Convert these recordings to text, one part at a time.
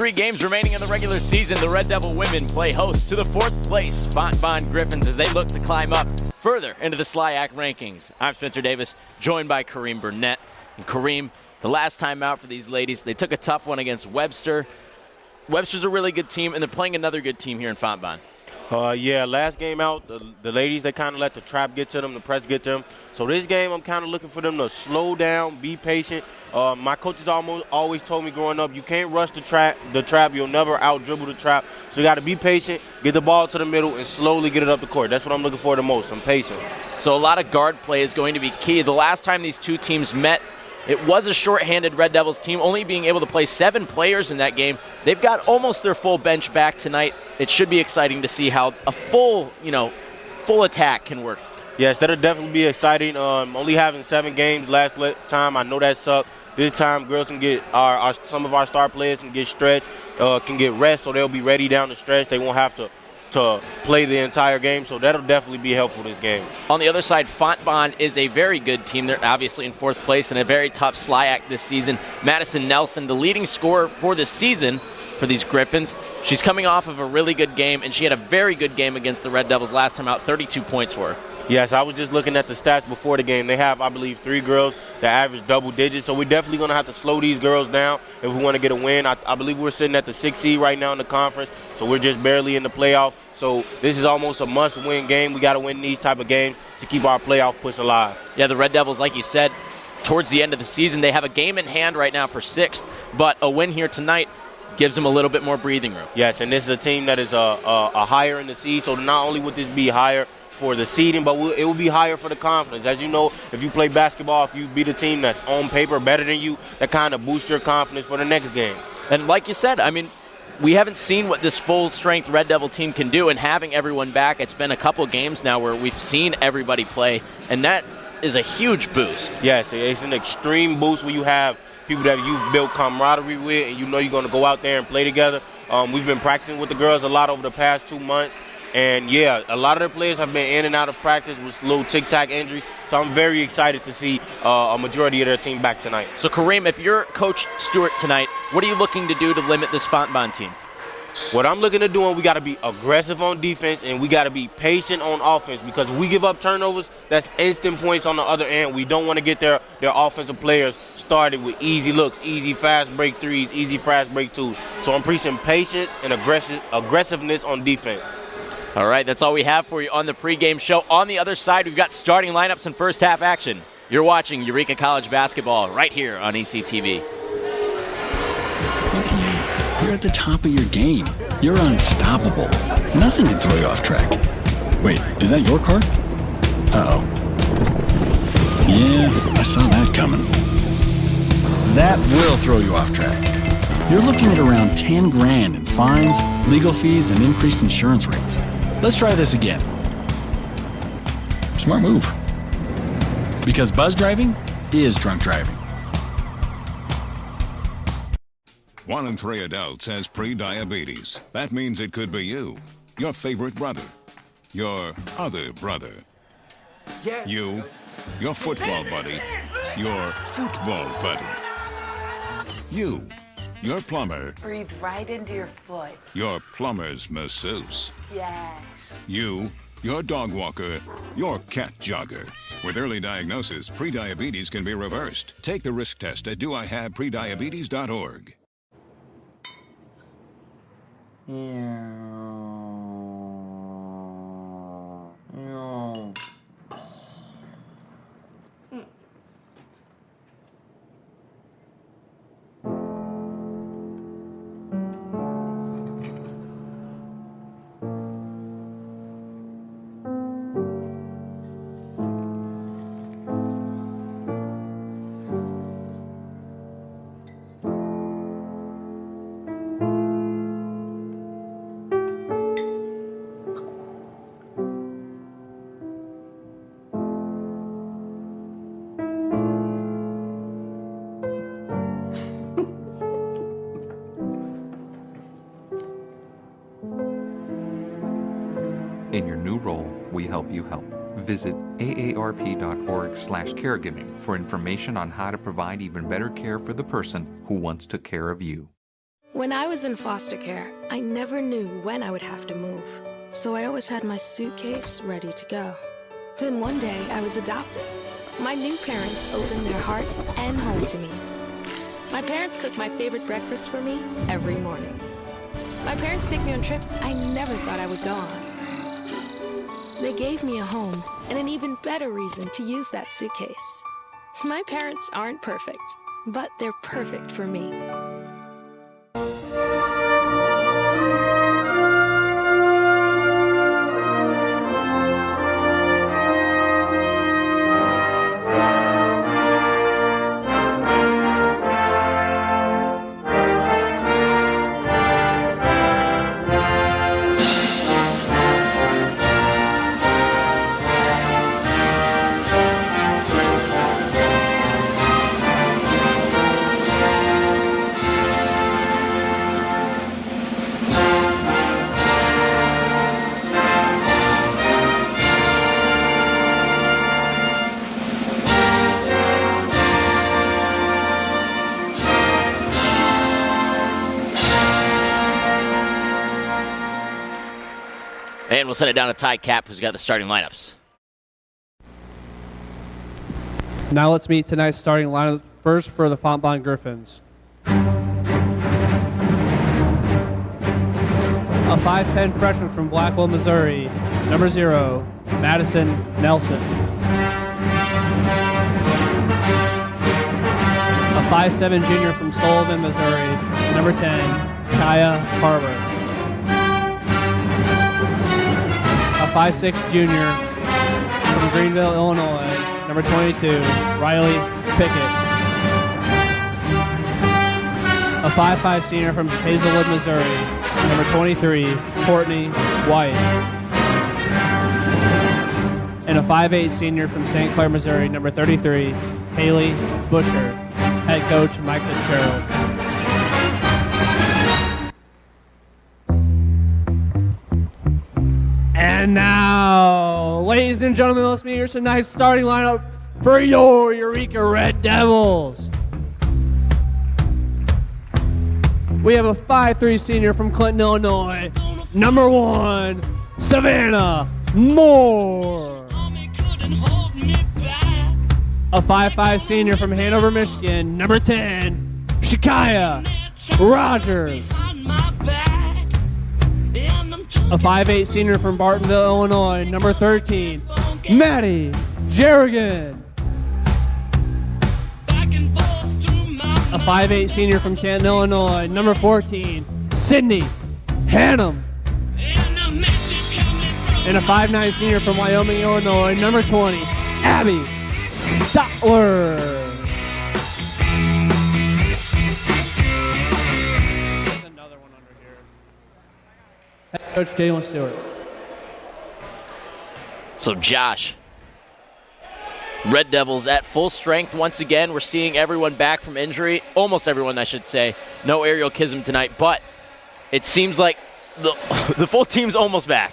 3 games remaining in the regular season, the Red Devil women play host to the 4th place Fontbonne Griffins as they look to climb up further into the SLIAC rankings. I'm Spencer Davis, joined by Kareem Burnett. And Kareem, the last time out for these ladies, they took a tough one against Webster. Webster's a really good team, and they're playing another good team here in Fontbonne. Yeah, last game out, the ladies, they kind of let the trap get to them, the press get to them. So this game, I'm kind of looking for them to slow down, be patient. My coaches always told me growing up, you can't rush the trap. You'll never out-dribble the trap. So you got to be patient, get the ball to the middle, and slowly get it up the court. That's what I'm looking for the most, some patience. So a lot of guard play is going to be key. The last time these two teams met, it was a shorthanded Red Devils team, only being able to play 7 players in that game. They've got almost their full bench back tonight. It should be exciting to see how a full attack can work. Yes, that'll definitely be exciting. Only having 7 games last time, I know that sucked. This time, girls can get some of our star players can get stretched, can get rest, so they'll be ready down the stretch. They won't have to play the entire game, so that'll definitely be helpful this game. On the other side, Fontbonne is a very good team. They're obviously in 4th place in a very tough SLIAC this season. Madison Nelson, the leading scorer for this season for these Griffins. She's coming off of a really good game, and she had a very good game against the Red Devils last time out, 32 points for her. Yes, I was just looking at the stats before the game. They have, I believe, 3 girls that average double digits, so we're definitely going to have to slow these girls down if we want to get a win. I believe we're sitting at the 6th seed right now in the conference, so we're just barely in the playoff. So this is almost a must-win game. We got to win these type of games to keep our playoff push alive. Yeah, the Red Devils, like you said, towards the end of the season, they have a game in hand right now for 6th, but a win here tonight gives them a little bit more breathing room. Yes, and this is a team that is a higher in the seed, so not only would this be higher for the seeding, but it will be higher for the confidence. As you know, if you play basketball, if you beat a team that's on paper better than you, that kind of boosts your confidence for the next game. And like you said, I mean, we haven't seen what this full-strength Red Devil team can do, and having everyone back, it's been a couple games now where we've seen everybody play, and that is a huge boost. Yes, it's an extreme boost when you have people that you've built camaraderie with, and you know you're going to go out there and play together. We've been practicing with the girls a lot over the past 2 months, and yeah, a lot of the players have been in and out of practice with little tic-tac injuries, so I'm very excited to see a majority of their team back tonight. So Kareem, if you're Coach Stewart tonight, what are you looking to do to limit this Fontbonne team? What I'm looking to do, we got to be aggressive on defense, and we got to be patient on offense, because if we give up turnovers, that's instant points on the other end. We don't want to get their offensive players started with easy looks, easy fast break threes, easy fast break twos. So I'm preaching patience and aggressiveness on defense. All right, that's all we have for you on the pregame show. On the other side, we've got starting lineups and first half action. You're watching Eureka College basketball right here on ECTV. Okay, you're at the top of your game. You're unstoppable. Nothing can throw you off track. Wait, is that your car? Uh-oh. Yeah, I saw that coming. That will throw you off track. You're looking at around 10 grand in fines, legal fees, and increased insurance rates. Let's try this again. Smart move. Because buzz driving is drunk driving. 1 in 3 adults has pre-diabetes. That means it could be you, your favorite brother, your other brother, you, your football buddy, your football buddy, you, your plumber. Breathe right into your foot. Your plumber's masseuse. Yes. You, your dog walker, your cat jogger. With early diagnosis, prediabetes can be reversed. Take the risk test at doihaveprediabetes.org. In your new role, we help you help. Visit aarp.org/caregiving for information on how to provide even better care for the person who once took care of you. When I was in foster care, I never knew when I would have to move, so I always had my suitcase ready to go. Then one day, I was adopted. My new parents opened their hearts and home to me. My parents cook my favorite breakfast for me every morning. My parents take me on trips I never thought I would go on. They gave me a home and an even better reason to use that suitcase. My parents aren't perfect, but they're perfect for me. And we'll send it down to Ty Cap, who's got the starting lineups. Now let's meet tonight's starting lineup. First for the Fontbonne Griffins. A 5'10" freshman from Blackwell, Missouri, number 0, Madison Nelson. A 5'7" junior from Sullivan, Missouri, number 10, Kaya Harber. A 5'6" junior from Greenville, Illinois, number 22, Riley Pickett. A 5'5" senior from Hazelwood, Missouri, number 23, Courtney White. And a 5'8" senior from St. Clair, Missouri, number 33, Haley Busher. Head coach Mike Fitzgerald. And now, ladies and gentlemen, let's meet here tonight's starting lineup for your Eureka Red Devils. We have a 5'3" senior from Clinton, Illinois, number 1, Savannah Moore. A 5'5" senior from Hanover, Michigan, number 10, Shakaya Rogers. A 5'8" senior from Bartonville, Illinois, number 13, Maddie Jerrigan. A 5'8" senior from Canton, Illinois, number 14, Sydney Hannum. And a 5'9" senior from Wyoming, Illinois, number 20, Abby Stotler. There's another one under here. Head coach Jalen Stewart. So Josh, Red Devils at full strength once again. We're seeing everyone back from injury. Almost everyone, I should say. No Ariel Kism tonight, but it seems like the full team's almost back.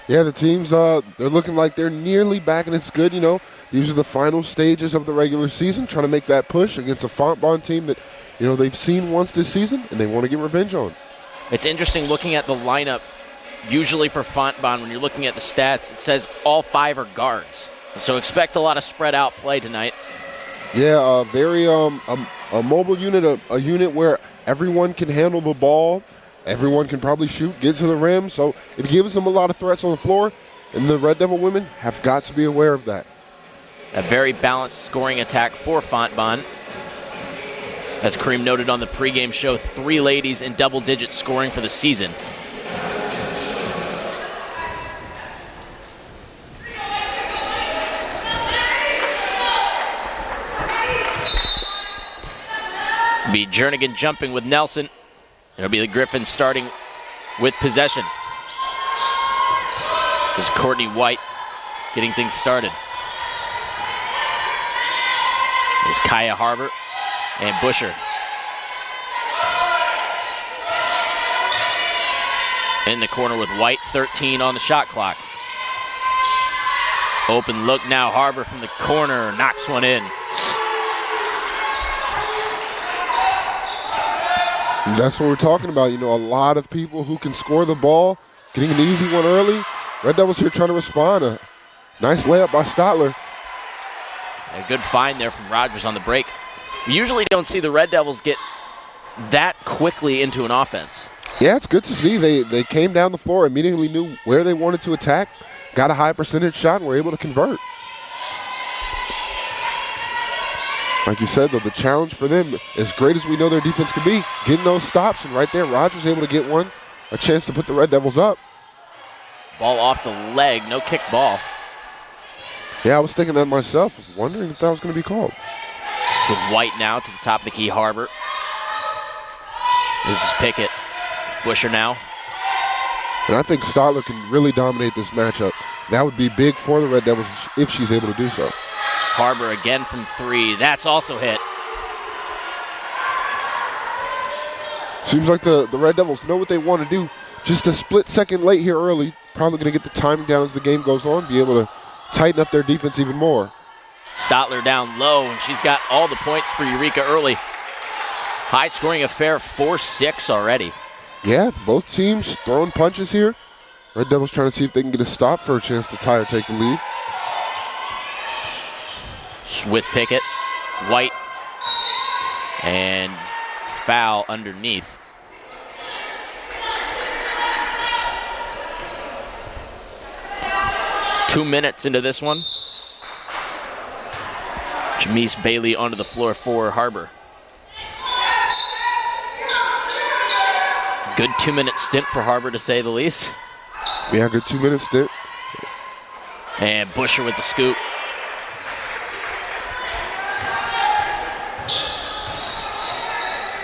Yeah, the team's they're looking like they're nearly back, and it's good. You know, these are the final stages of the regular season, trying to make that push against a Fontbonne team that, you know, they've seen once this season, and they want to get revenge on. It's interesting looking at the lineup. Usually for Fontbonne, when you're looking at the stats, it says all 5 are guards. So expect a lot of spread out play tonight. Yeah, very a mobile unit, a unit where everyone can handle the ball. Everyone can probably shoot, get to the rim, so it gives them a lot of threats on the floor, and the Red Devil women have got to be aware of that. A very balanced scoring attack for Fontbonne. As Kareem noted on the pregame show, 3 ladies in double-digit scoring for the season. Be Jernigan jumping with Nelson. It'll be the Griffins starting with possession. This is Courtney White getting things started. There's Kaya Harber and Busher. In the corner with White, 13 on the shot clock. Open look now, Harber from the corner, knocks one in. And that's what we're talking about. You know, a lot of people who can score the ball, getting an easy one early. Red Devils here trying to respond. A nice layup by Stotler. A good find there from Rogers on the break. We usually don't see the Red Devils get that quickly into an offense. Yeah, it's good to see. They came down the floor, immediately knew where they wanted to attack, got a high percentage shot, and were able to convert. Like you said, though, the challenge for them, as great as we know their defense can be, getting those stops, and right there, Rogers able to get one, a chance to put the Red Devils up. Ball off the leg, no kick ball. Yeah, I was thinking that myself, wondering if that was going to be called. With White now to the top of the key, Harbor. This is Pickett. Busher now. And I think Stotler can really dominate this matchup. That would be big for the Red Devils if she's able to do so. Harbor again from 3. That's also hit. Seems like the Red Devils know what they want to do. Just a split second late here early. Probably going to get the timing down as the game goes on, be able to tighten up their defense even more. Stotler down low, and she's got all the points for Eureka early. High-scoring affair, 4-6 already. Yeah, both teams throwing punches here. Red Devils trying to see if they can get a stop for a chance to tie or take the lead. With Pickett, White, and foul underneath. Two minutes into this one. Jamise Bailey onto the floor for Harbor. Good 2-minute stint for Harbor, to say the least. Yeah, good 2-minute stint. And Busher with the scoop.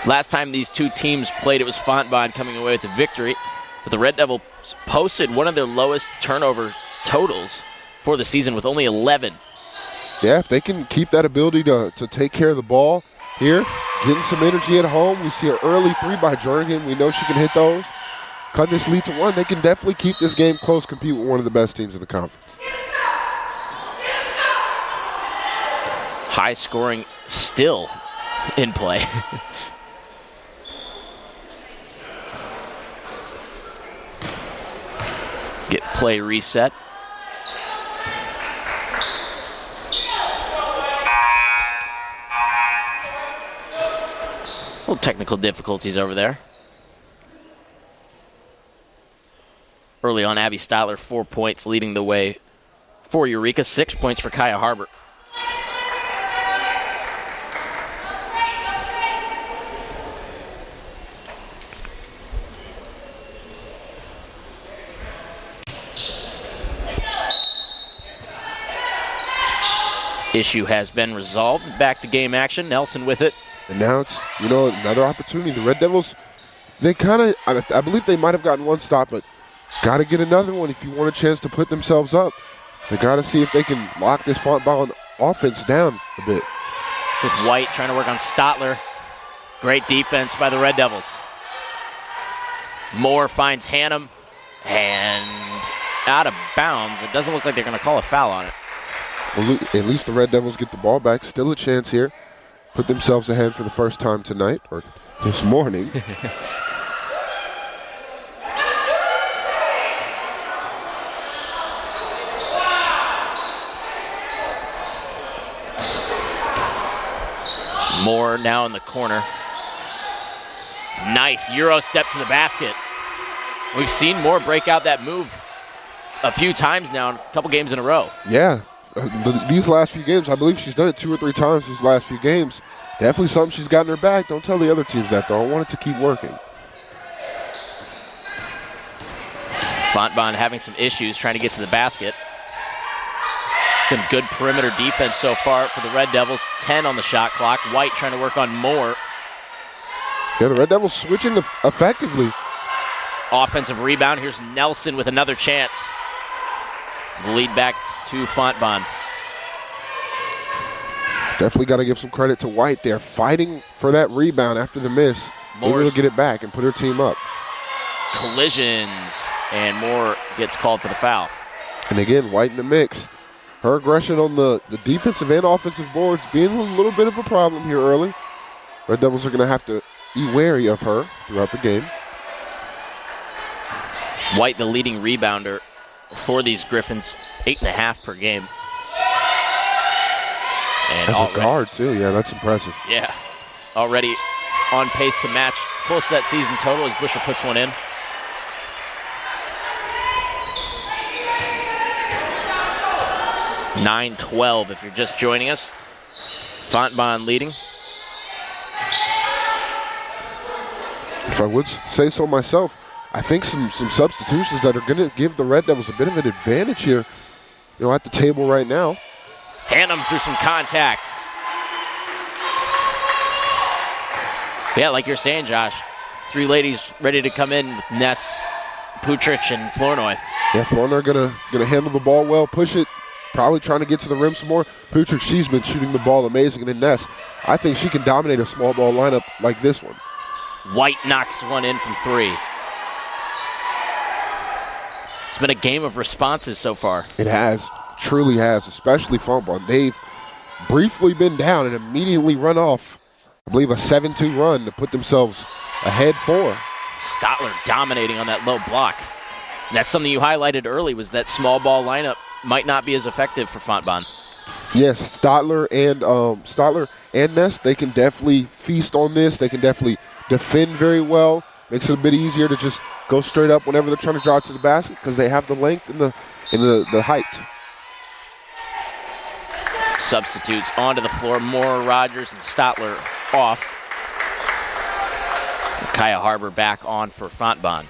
Last time these two teams played, it was Fontbonne coming away with the victory. But the Red Devils posted one of their lowest turnover totals for the season with only 11. Yeah, if they can keep that ability to take care of the ball here, getting some energy at home. We see an early 3 by Jernigan. We know she can hit those. Cut this lead to 1. They can definitely keep this game close, compete with one of the best teams in the conference. High scoring still in play. Get play reset. Little technical difficulties over there. Early on, Abby Stotler, 4 points, leading the way for Eureka. 6 points for Kaya Harbor. Issue has been resolved. Back to game action. Nelson with it. And now it's, another opportunity. The Red Devils, they kind of, I believe they might have gotten one stop, but got to get another one if you want a chance to put themselves up. They got to see if they can lock this Fontbonne offense down a bit. It's with White trying to work on Stotler. Great defense by the Red Devils. Moore finds Hannum, and out of bounds. It doesn't look like they're going to call a foul on it. Well, at least the Red Devils get the ball back. Still a chance here. Put themselves ahead for the first time tonight, or this morning. Moore now in the corner. Nice Euro step to the basket. We've seen Moore break out that move a few times now, a couple games in a row. Yeah. These last few games, I believe she's done it 2 or 3 times these last few games. Definitely something she's got in her back. Don't tell the other teams that, though. I want it to keep working. Fontbonne having some issues trying to get to the basket. Been good perimeter defense so far for the Red Devils. 10 on the shot clock. White trying to work on Moore. Yeah, the Red Devils switching effectively. Offensive rebound. Here's Nelson with another chance. The lead back to Fontbonne. Definitely got to give some credit to White there, fighting for that rebound after the miss. Able to get it back and put her team up. Collisions, and Moore gets called for the foul. And again, White in the mix. Her aggression on the defensive and offensive boards being a little bit of a problem here early. Red Devils are going to have to be wary of her throughout the game. White, the leading rebounder for these Griffins, 8.5 per game. And as a guard, too. Yeah, that's impressive. Yeah. Already on pace to match close to that season total as Busher puts one in. (9-12) if you're just joining us. Fontbonne leading. If I would say so myself, I think some substitutions that are going to give the Red Devils a bit of an advantage here, at the table right now. Hannum through some contact. Yeah, like you're saying, Josh, 3 ladies ready to come in with Ness, Putrich, and Flournoy. Yeah, Flournoy gonna handle the ball well, push it, probably trying to get to the rim some more. Putrich, she's been shooting the ball amazing. And then Ness, I think she can dominate a small ball lineup like this one. White knocks one in from 3. It's been a game of responses so far. It has, truly has, especially Fontbonne. They've briefly been down and immediately run off, I believe, a 7-2 run to put themselves ahead 4. Stotler dominating on that low block. And that's something you highlighted early, was that small ball lineup might not be as effective for Fontbonne. Yes, Stotler and Ness, they can definitely feast on this. They can definitely defend very well. Makes it a bit easier to just go straight up whenever they're trying to drive to the basket because they have the length and the height. Substitutes onto the floor. Moore, Rogers, and Stotler off. Kaya Harbor back on for Fontbonne.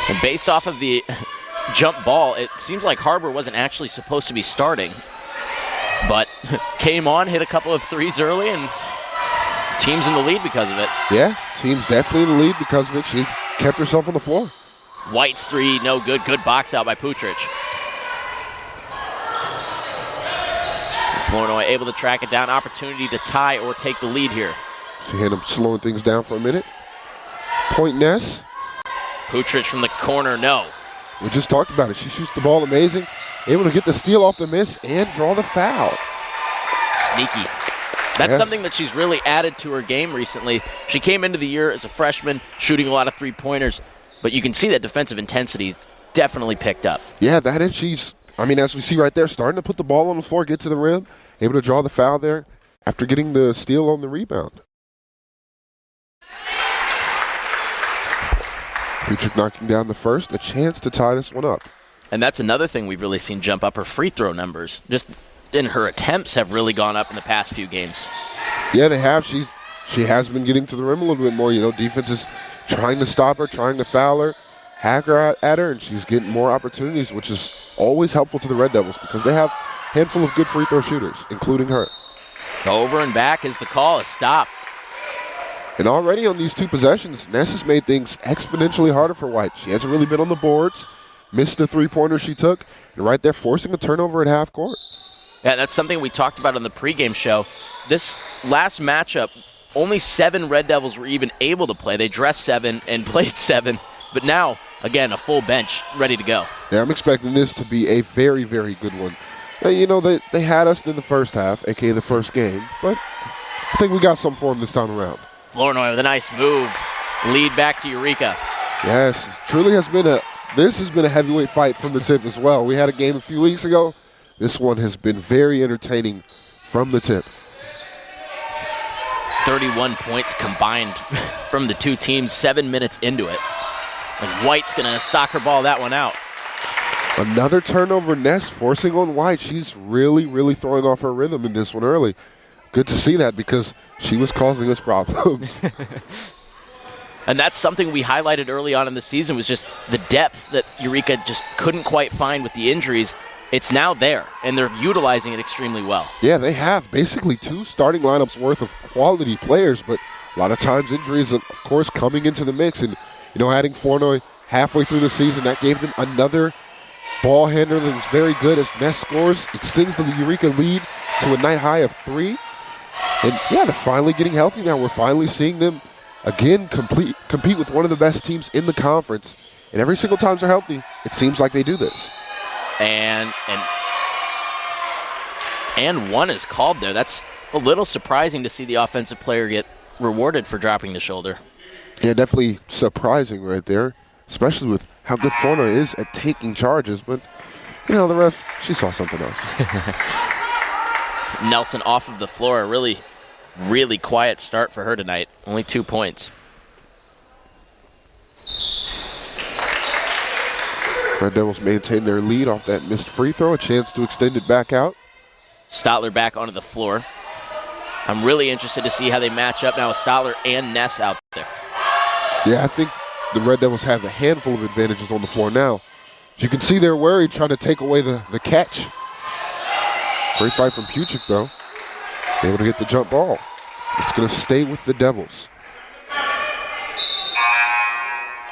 And based off of the jump ball, it seems like Harbor wasn't actually supposed to be starting, but came on, hit a couple of threes early, and team's in the lead because of it. Yeah, team's definitely in the lead because of it. She kept herself on the floor. White's 3, no good. Good box out by Putrich. Flournoy able to track it down. Opportunity to tie or take the lead here. See him slowing things down for a minute. Point Ness. Putrich from the corner, no. We just talked about it. She shoots the ball amazing. Able to get the steal off the miss and draw the foul. Sneaky. That's something that she's really added to her game recently. She came into the year as a freshman, shooting a lot of three-pointers, but you can see that defensive intensity definitely picked up. Yeah, that is. As we see right there, starting to put the ball on the floor, get to the rim, able to draw the foul there after getting the steal on the rebound. Putrich knocking down the first, a chance to tie this one up. And that's another thing we've really seen jump up, her free throw numbers. Just in her attempts have really gone up in the past few games. Yeah, they have. She has been getting to the rim a little bit more. Defense is trying to stop her, trying to foul her, hack her at her, and she's getting more opportunities, which is always helpful to the Red Devils because they have a handful of good free throw shooters, including her. Over and back is the call, a stop. And already on these 2 possessions, Ness has made things exponentially harder for White. She hasn't really been on the boards, missed the 3-pointer she took, and right there forcing a turnover at half court. Yeah, that's something we talked about on the pregame show. This last matchup, only 7 Red Devils were even able to play. They dressed 7 and played 7, but now, again, a full bench ready to go. Yeah, I'm expecting this to be a very, very good one. They had us in the first half, a.k.a. the first game, but I think we got something for them this time around. Flournoy with a nice move. Lead back to Eureka. Yes, truly has been a heavyweight fight from the tip as well. We had a game a few weeks ago. This one has been very entertaining from the tip. 31 points combined from the 2 teams, 7 minutes into it. And White's going to soccer ball that one out. Another turnover, Ness forcing on White. She's really, really throwing off her rhythm in this one early. Good to see that because she was causing us problems. And that's something we highlighted early on in the season, was just the depth that Eureka just couldn't quite find with the injuries. It's now there, and they're utilizing it extremely well. Yeah, they have basically 2 starting lineups worth of quality players, but a lot of times injuries, of course, coming into the mix. And, adding Flournoy halfway through the season, that gave them another ball handler that was very good as Ness scores, extends the Eureka lead to a night high of 3. And, yeah, they're finally getting healthy now. We're finally seeing them, again, compete with one of the best teams in the conference. And every single time they're healthy, it seems like they do this. And And one is called there. That's a little surprising to see the offensive player get rewarded for dropping the shoulder. Yeah, definitely surprising right there, especially with how good Fontbonne is at taking charges. But, the ref, she saw something else. Nelson off of the floor. A really, really quiet start for her tonight. Only 2 points. Red Devils maintain their lead off that missed free throw. A chance to extend it back out. Stotler back onto the floor. I'm really interested to see how they match up now with Stotler and Ness out there. Yeah, I think the Red Devils have a handful of advantages on the floor now. As you can see, they're worried, trying to take away the catch. Great fight from Puchik, though. Able to get the jump ball. It's going to stay with the Devils.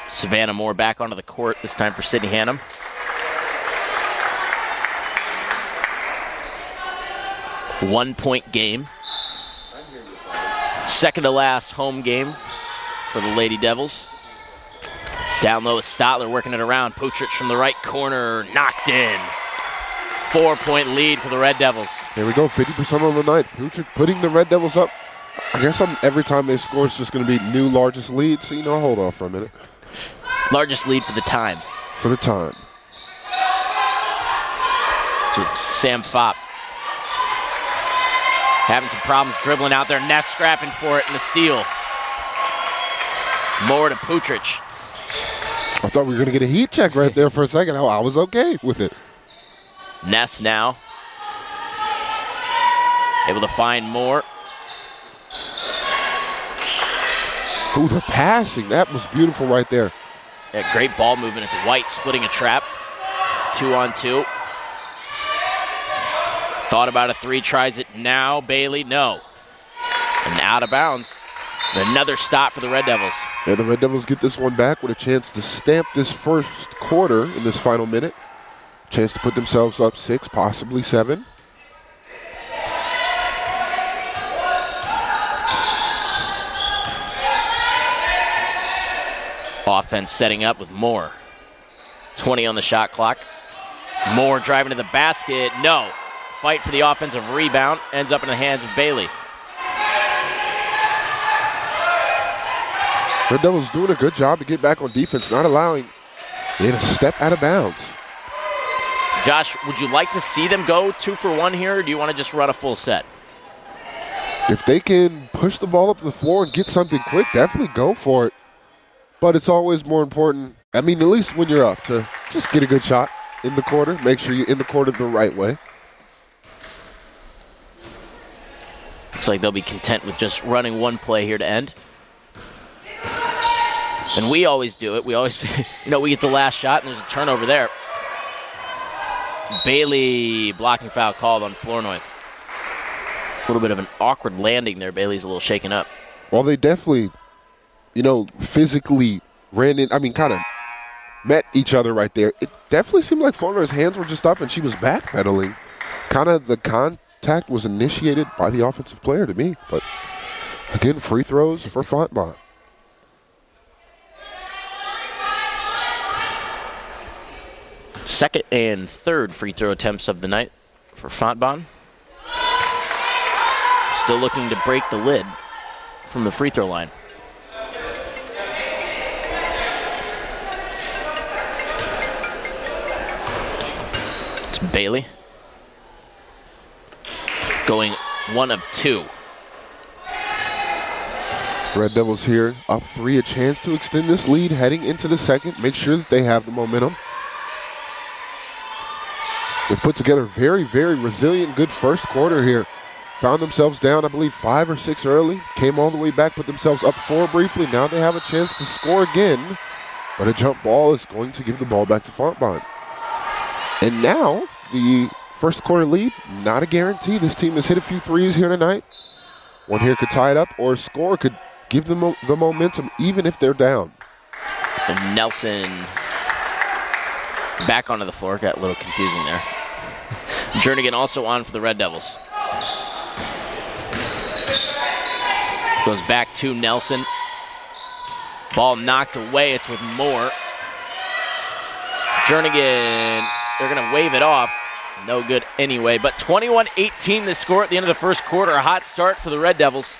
Savannah Moore back onto the court, this time for Sydney Hannum. One-point game. Second to last home game for the Lady Devils. Down low is Stotler working it around. Puchik from the right corner, knocked in. 4-point lead for the Red Devils. Here we go, 50% on the night. Puchik putting the Red Devils up. I guess every time they score, it's just going to be new largest lead. So, hold off for a minute. Largest lead for the time. For the time. To Sam Fopp. Having some problems dribbling out there. Ness scrapping for it and a steal. More to Puchik. I thought we were going to get a heat check right there for a second. I was okay with it. Ness now. Able to find Moore. Ooh, the passing. That was beautiful right there. Yeah, great ball movement. It's White splitting a trap. 2-on-2. Thought about a three, tries it now. Bailey, no. And out of bounds. Another stop for the Red Devils. Yeah, the Red Devils get this one back with a chance to stamp this first quarter in this final minute. Chance to put themselves up 6, possibly 7. Offense setting up with Moore. 20 on the shot clock. Moore driving to the basket. No. Fight for the offensive rebound. Ends up in the hands of Bailey. Red Devils doing a good job to get back on defense, not allowing it a step out of bounds. Josh, would you like to see them go 2 for 1 here, or do you want to just run a full set? If they can push the ball up the floor and get something quick, definitely go for it. But it's always more important, at least when you're up, to just get a good shot in the quarter. Make sure you're in the quarter the right way. Looks like they'll be content with just running one play here to end. And we always do it. We always, we get the last shot and there's a turnover there. Bailey, blocking foul called on Flournoy. A little bit of an awkward landing there. Bailey's a little shaken up. Well, they definitely, physically ran in, kind of met each other right there. It definitely seemed like Flournoy's hands were just up and she was backpedaling. Kind of the contact was initiated by the offensive player to me. But, again, free throws for Fontbonne. Second and third free throw attempts of the night for Fontbonne. Still looking to break the lid from the free throw line. It's Bailey. Going 1 of 2. Red Devils here up 3, a chance to extend this lead heading into the second. Make sure that they have the momentum. They've put together very, very resilient, good first quarter here. Found themselves down, I believe, 5 or 6 early. Came all the way back, put themselves up 4 briefly. Now they have a chance to score again. But a jump ball is going to give the ball back to Fontbonne. And now the first quarter lead, not a guarantee. This team has hit a few threes here tonight. One here could tie it up, or a score could give them the momentum even if they're down. And Nelson back onto the floor. Got a little confusing there. Jernigan also on for the Red Devils. Goes back to Nelson. Ball knocked away. It's with Moore. Jernigan, they're going to wave it off. No good anyway, but 21-18 the score at the end of the first quarter. A hot start for the Red Devils.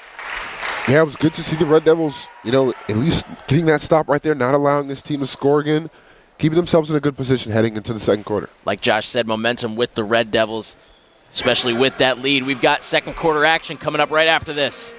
Yeah, it was good to see the Red Devils, at least getting that stop right there, not allowing this team to score again, keeping themselves in a good position heading into the second quarter. Like Josh said, momentum with the Red Devils, especially with that lead. We've got second quarter action coming up right after this.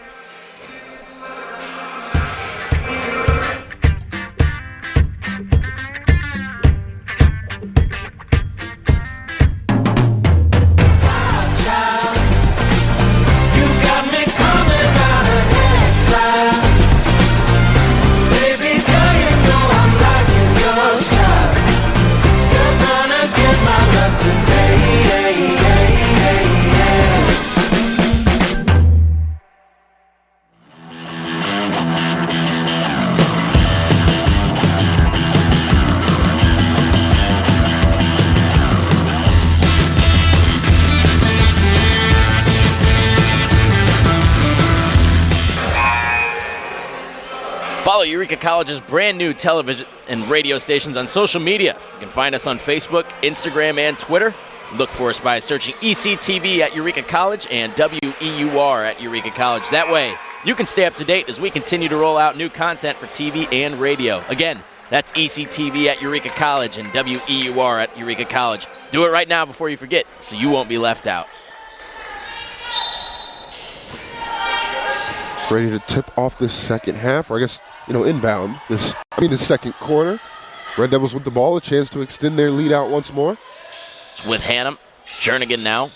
Follow Eureka College's brand new television and radio stations on social media. You can find us on Facebook, Instagram, and Twitter. Look for us by searching ECTV at Eureka College and WEUR at Eureka College. That way, you can stay up to date as we continue to roll out new content for TV and radio. Again, that's ECTV at Eureka College and WEUR at Eureka College. Do it right now before you forget, so you won't be left out. Ready to tip off this second half, or I guess, inbound. The second quarter. Red Devils with the ball, a chance to extend their lead out once more. It's with Hannum. Jernigan now.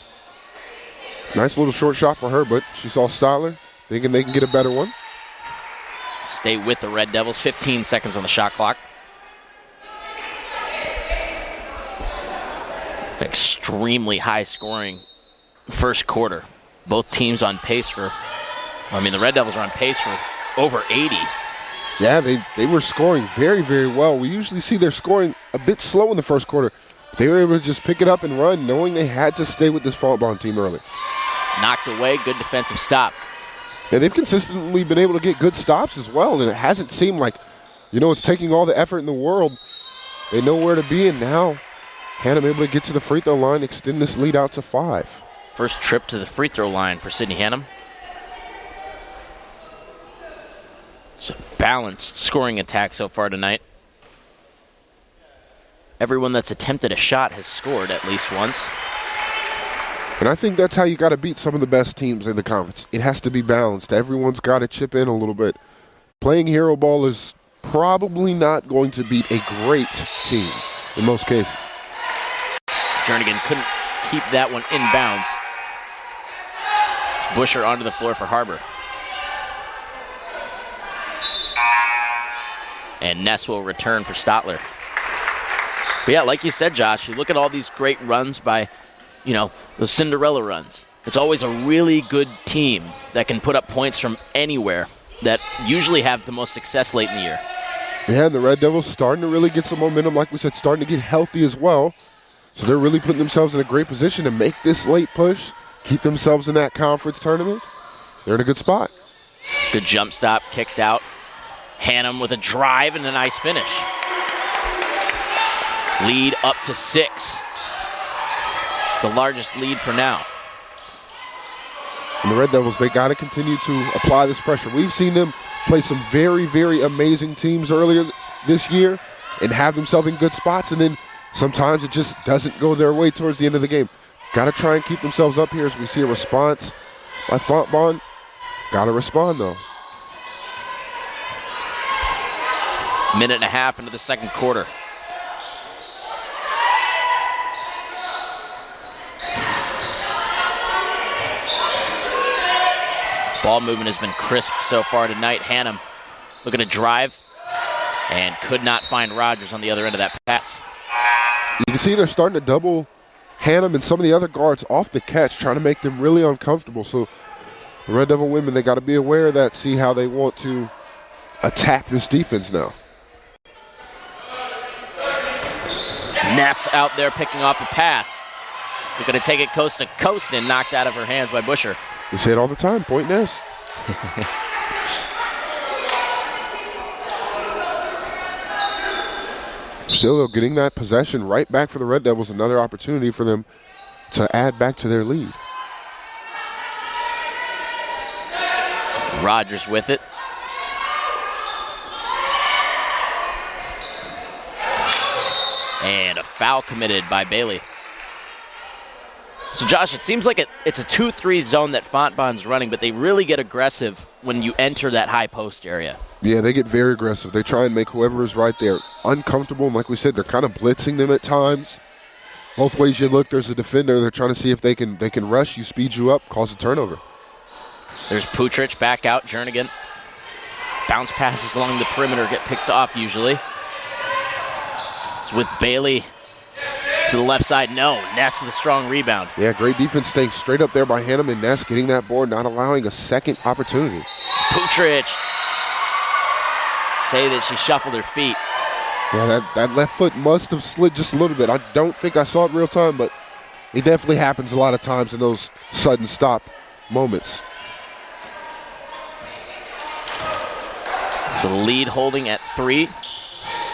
Nice little short shot for her, but she saw Stotler, thinking they can get a better one. Stay with the Red Devils. 15 seconds on the shot clock. Extremely high scoring first quarter. Both teams on pace for, the Red Devils are on pace for over 80. Yeah, they were scoring very, very well. We usually see their scoring a bit slow in the first quarter. They were able to just pick it up and run, knowing they had to stay with this Fontbonne team early. Knocked away, good defensive stop. Yeah, they've consistently been able to get good stops as well, and it hasn't seemed like, it's taking all the effort in the world. They know where to be, and now Hannum able to get to the free throw line, extend this lead out to 5. First trip to the free throw line for Sydney Hannum. It's a balanced scoring attack so far tonight. Everyone that's attempted a shot has scored at least once. And I think that's how you got to beat some of the best teams in the conference. It has to be balanced. Everyone's got to chip in a little bit. Playing hero ball is probably not going to beat a great team in most cases. Jernigan couldn't keep that one in bounds. Busher onto the floor for Harbor. And Ness will return for Stotler. But yeah, like you said, Josh, you look at all these great runs by, those Cinderella runs. It's always a really good team that can put up points from anywhere that usually have the most success late in the year. Yeah, and the Red Devils starting to really get some momentum, like we said, starting to get healthy as well. So they're really putting themselves in a great position to make this late push, keep themselves in that conference tournament. They're in a good spot. Good jump stop, kicked out. Hannum with a drive and a nice finish. Lead up to 6. The largest lead for now. And the Red Devils, they got to continue to apply this pressure. We've seen them play some very, very amazing teams earlier this year and have themselves in good spots, and then sometimes it just doesn't go their way towards the end of the game. Got to try and keep themselves up here as we see a response by Fontbonne. Got to respond, though. Minute and a half into the second quarter. Ball movement has been crisp so far tonight. Hannum looking to drive and could not find Rogers on the other end of that pass. You can see they're starting to double Hannum and some of the other guards off the catch, trying to make them really uncomfortable. So the Red Devil women, they got to be aware of that, see how they want to attack this defense now. Ness out there picking off a pass. They're going to take it coast to coast and knocked out of her hands by Busher. We say it all the time, point Ness. Still, though, getting that possession right back for the Red Devils, another opportunity for them to add back to their lead. Rogers with it. And a foul committed by Bailey. So, Josh, it seems like it's a 2-3 zone that Fontbonne's running, but they really get aggressive when you enter that high post area. Yeah, they get very aggressive. They try and make whoever is right there uncomfortable. And like we said, they're kind of blitzing them at times. Both ways you look, there's a defender. They're trying to see if they can rush you, speed you up, cause a turnover. There's Putrich back out, Jernigan. Bounce passes along the perimeter get picked off usually. It's with Bailey to the left side. No, Ness with a strong rebound. Yeah, great defense staying straight up there by Hannum, and Ness getting that board, not allowing a second opportunity. Putrich. Say that she shuffled her feet. Yeah, that left foot must have slid just a little bit. I don't think I saw it real time, but it definitely happens a lot of times in those sudden stop moments. So the lead holding at 3.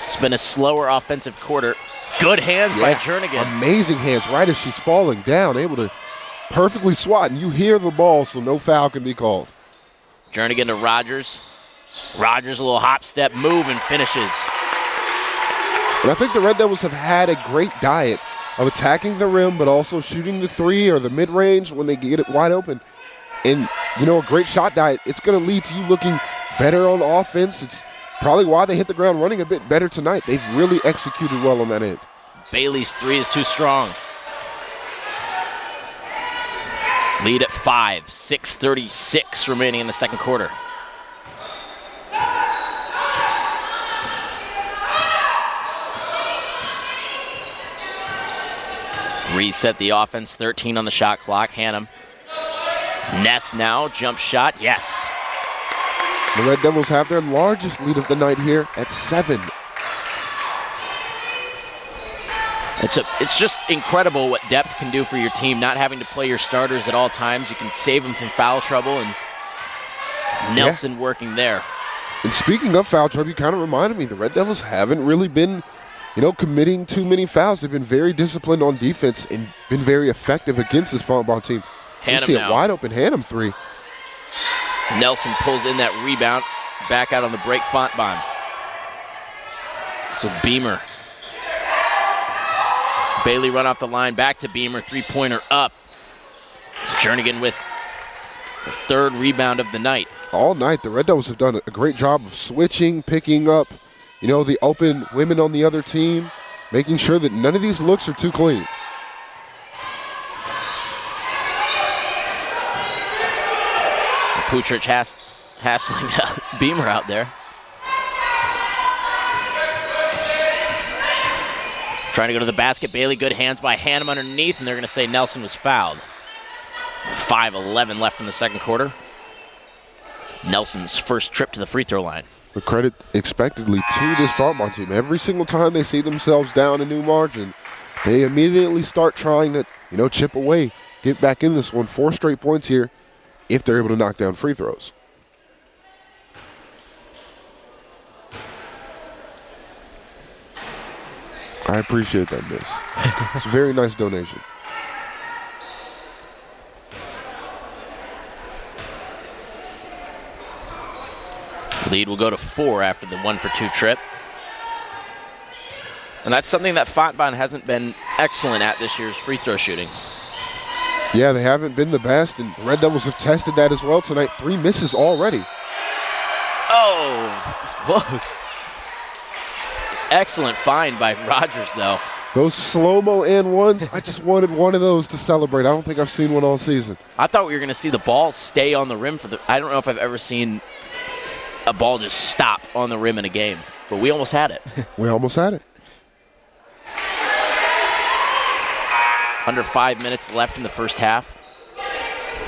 It's been a slower offensive quarter. Good hands by Jernigan. Amazing hands right as she's falling down, able to perfectly swat, and you hear the ball, so no foul can be called. Jernigan to Rogers. Rogers a little hop step move and finishes. And I think the Red Devils have had a great diet of attacking the rim, but also shooting the 3 or the mid-range when they get it wide open. And, a great shot diet, it's going to lead to you looking better on offense. It's probably why they hit the ground running a bit better tonight. They've really executed well on that end. Bailey's 3 is too strong. Lead at 5, 6:36 remaining in the second quarter. Reset the offense, 13 on the shot clock. Hannum. Ness now, jump shot, yes. The Red Devils have their largest lead of the night here at 7. It's just incredible what depth can do for your team, not having to play your starters at all times. You can save them from foul trouble, and Nelson working there. And speaking of foul trouble, you kind of reminded me, the Red Devils haven't really been committing too many fouls. They've been very disciplined on defense and been very effective against this Fontbonne team. So you see a wide open Hannum 3. Nelson pulls in that rebound. Back out on the break, Fontbonne. So Beamer. Bailey run off the line, back to Beamer, 3-pointer up. Jernigan with the 3rd rebound of the night. All night, the Red Devils have done a great job of switching, picking up, the open women on the other team, making sure that none of these looks are too clean. Putrich hassling Beamer out there. Trying to go to the basket. Bailey, good hands by Hannum underneath, and they're going to say Nelson was fouled. 5:11 left in the second quarter. Nelson's first trip to the free throw line. The credit expectedly to this Fontbonne team. Every single time they see themselves down a new margin, they immediately start trying to, chip away, get back in this one. 4 straight points here if they're able to knock down free throws. I appreciate that, miss. It's a very nice donation. Lead will go to 4 after the 1-for-2 trip. And that's something that Fontbonne hasn't been excellent at this year's free throw shooting. Yeah, they haven't been the best, and the Red Devils have tested that as well tonight. 3 misses already. Oh, close. Excellent find by Rogers, though. Those slow-mo and ones, I just wanted one of those to celebrate. I don't think I've seen one all season. I thought we were going to see the ball stay on the rim I don't know if I've ever seen a ball just stop on the rim in a game, but we almost had it. We almost had it. Under 5 minutes left in the first half.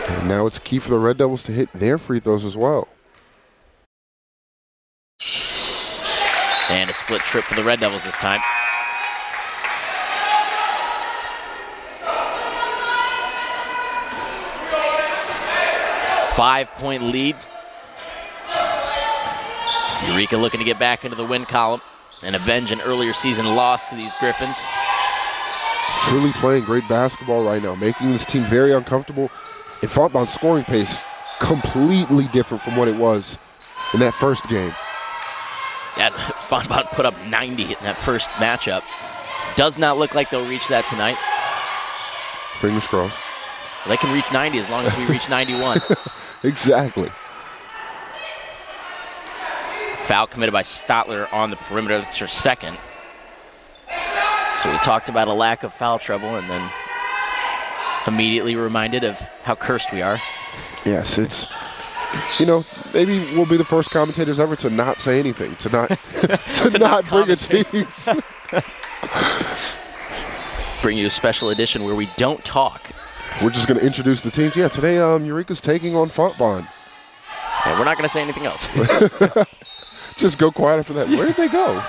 And now it's key for the Red Devils to hit their free throws as well. And a split trip for the Red Devils this time. Five-point lead. Eureka looking to get back into the win column and avenge an earlier season loss to these Griffins. truly playing great basketball right now, making this team very uncomfortable. And Fontbonne's scoring pace completely different from what it was in that first game. Yeah, Fontbonne put up 90 in that first matchup. Does not look like they'll reach that tonight. Fingers crossed. Well, they can reach 90 as long as we reach 91. Exactly. Foul committed by Stotler on the perimeter. That's her second. So we talked about a lack of foul trouble and then immediately reminded of how cursed we are. Yes, it's, maybe we'll be the first commentators ever to not say anything, to not bring a jinx. Bring you a special edition where we don't talk. We're just going to introduce the teams. Yeah, today Eureka's taking on Fontbonne. And we're not going to say anything else. Just go quiet after that. Where did they go?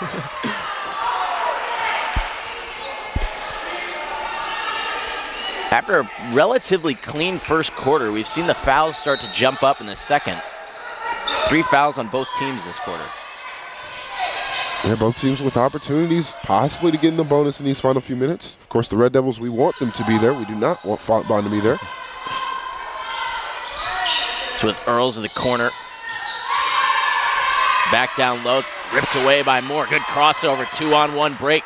After a relatively clean first quarter, we've seen the fouls start to jump up in the second. 3 fouls on both teams this quarter. Yeah, both teams with opportunities possibly to get in the bonus in these final few minutes. Of course, the Red Devils, we want them to be there. We do not want Fontbonne to be there. So with Earls in the corner. Back down low, ripped away by Moore. Good crossover, 2-on-1 break.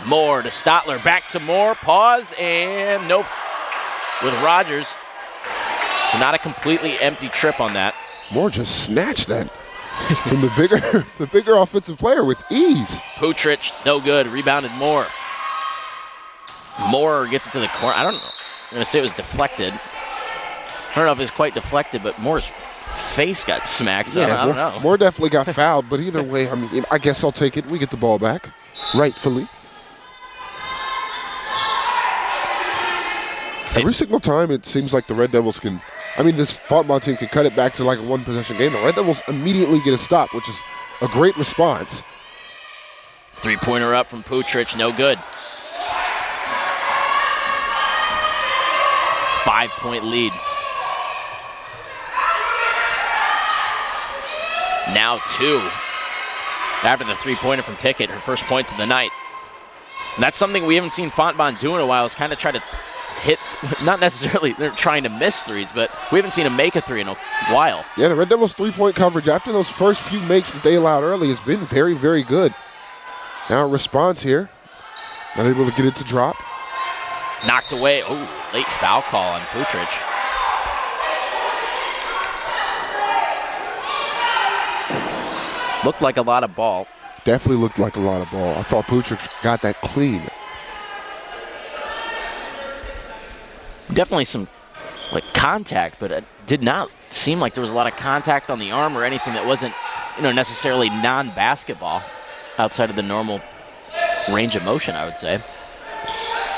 Moore to Stotler, back to Moore, pause, and nope. With Rogers. So not a completely empty trip on that. Moore just snatched that from the bigger offensive player with ease. Putrich, no good, rebounded Moore. Moore gets it to the corner. I'm going to say it was deflected. I don't know if it was quite deflected, but Moore's face got smacked. So I don't know. Moore definitely got fouled, but either way, I guess I'll take it. We get the ball back, rightfully. Every single time it seems like the Red Devils can, this Fontbonne team can cut it back to like a one-possession game. The Red Devils immediately get a stop, which is a great response. 3-pointer up from Putrich, no good. 5-point lead. Now 2. After the 3-pointer from Pickett, her first points of the night. And that's something we haven't seen Fontbonne do in a while, is kind of try to hit, not necessarily they're trying to miss threes, but we haven't seen them make a three in a while. Yeah, the Red Devils' three-point coverage after those first few makes that they allowed early has been very, very good. Now a response here. Not able to get it to drop. Knocked away. Oh, late foul call on Putrich. Looked like a lot of ball. Definitely looked like a lot of ball. I thought Putrich got that clean. Definitely some contact, but it did not seem like there was a lot of contact on the arm or anything that wasn't, necessarily non-basketball outside of the normal range of motion, I would say.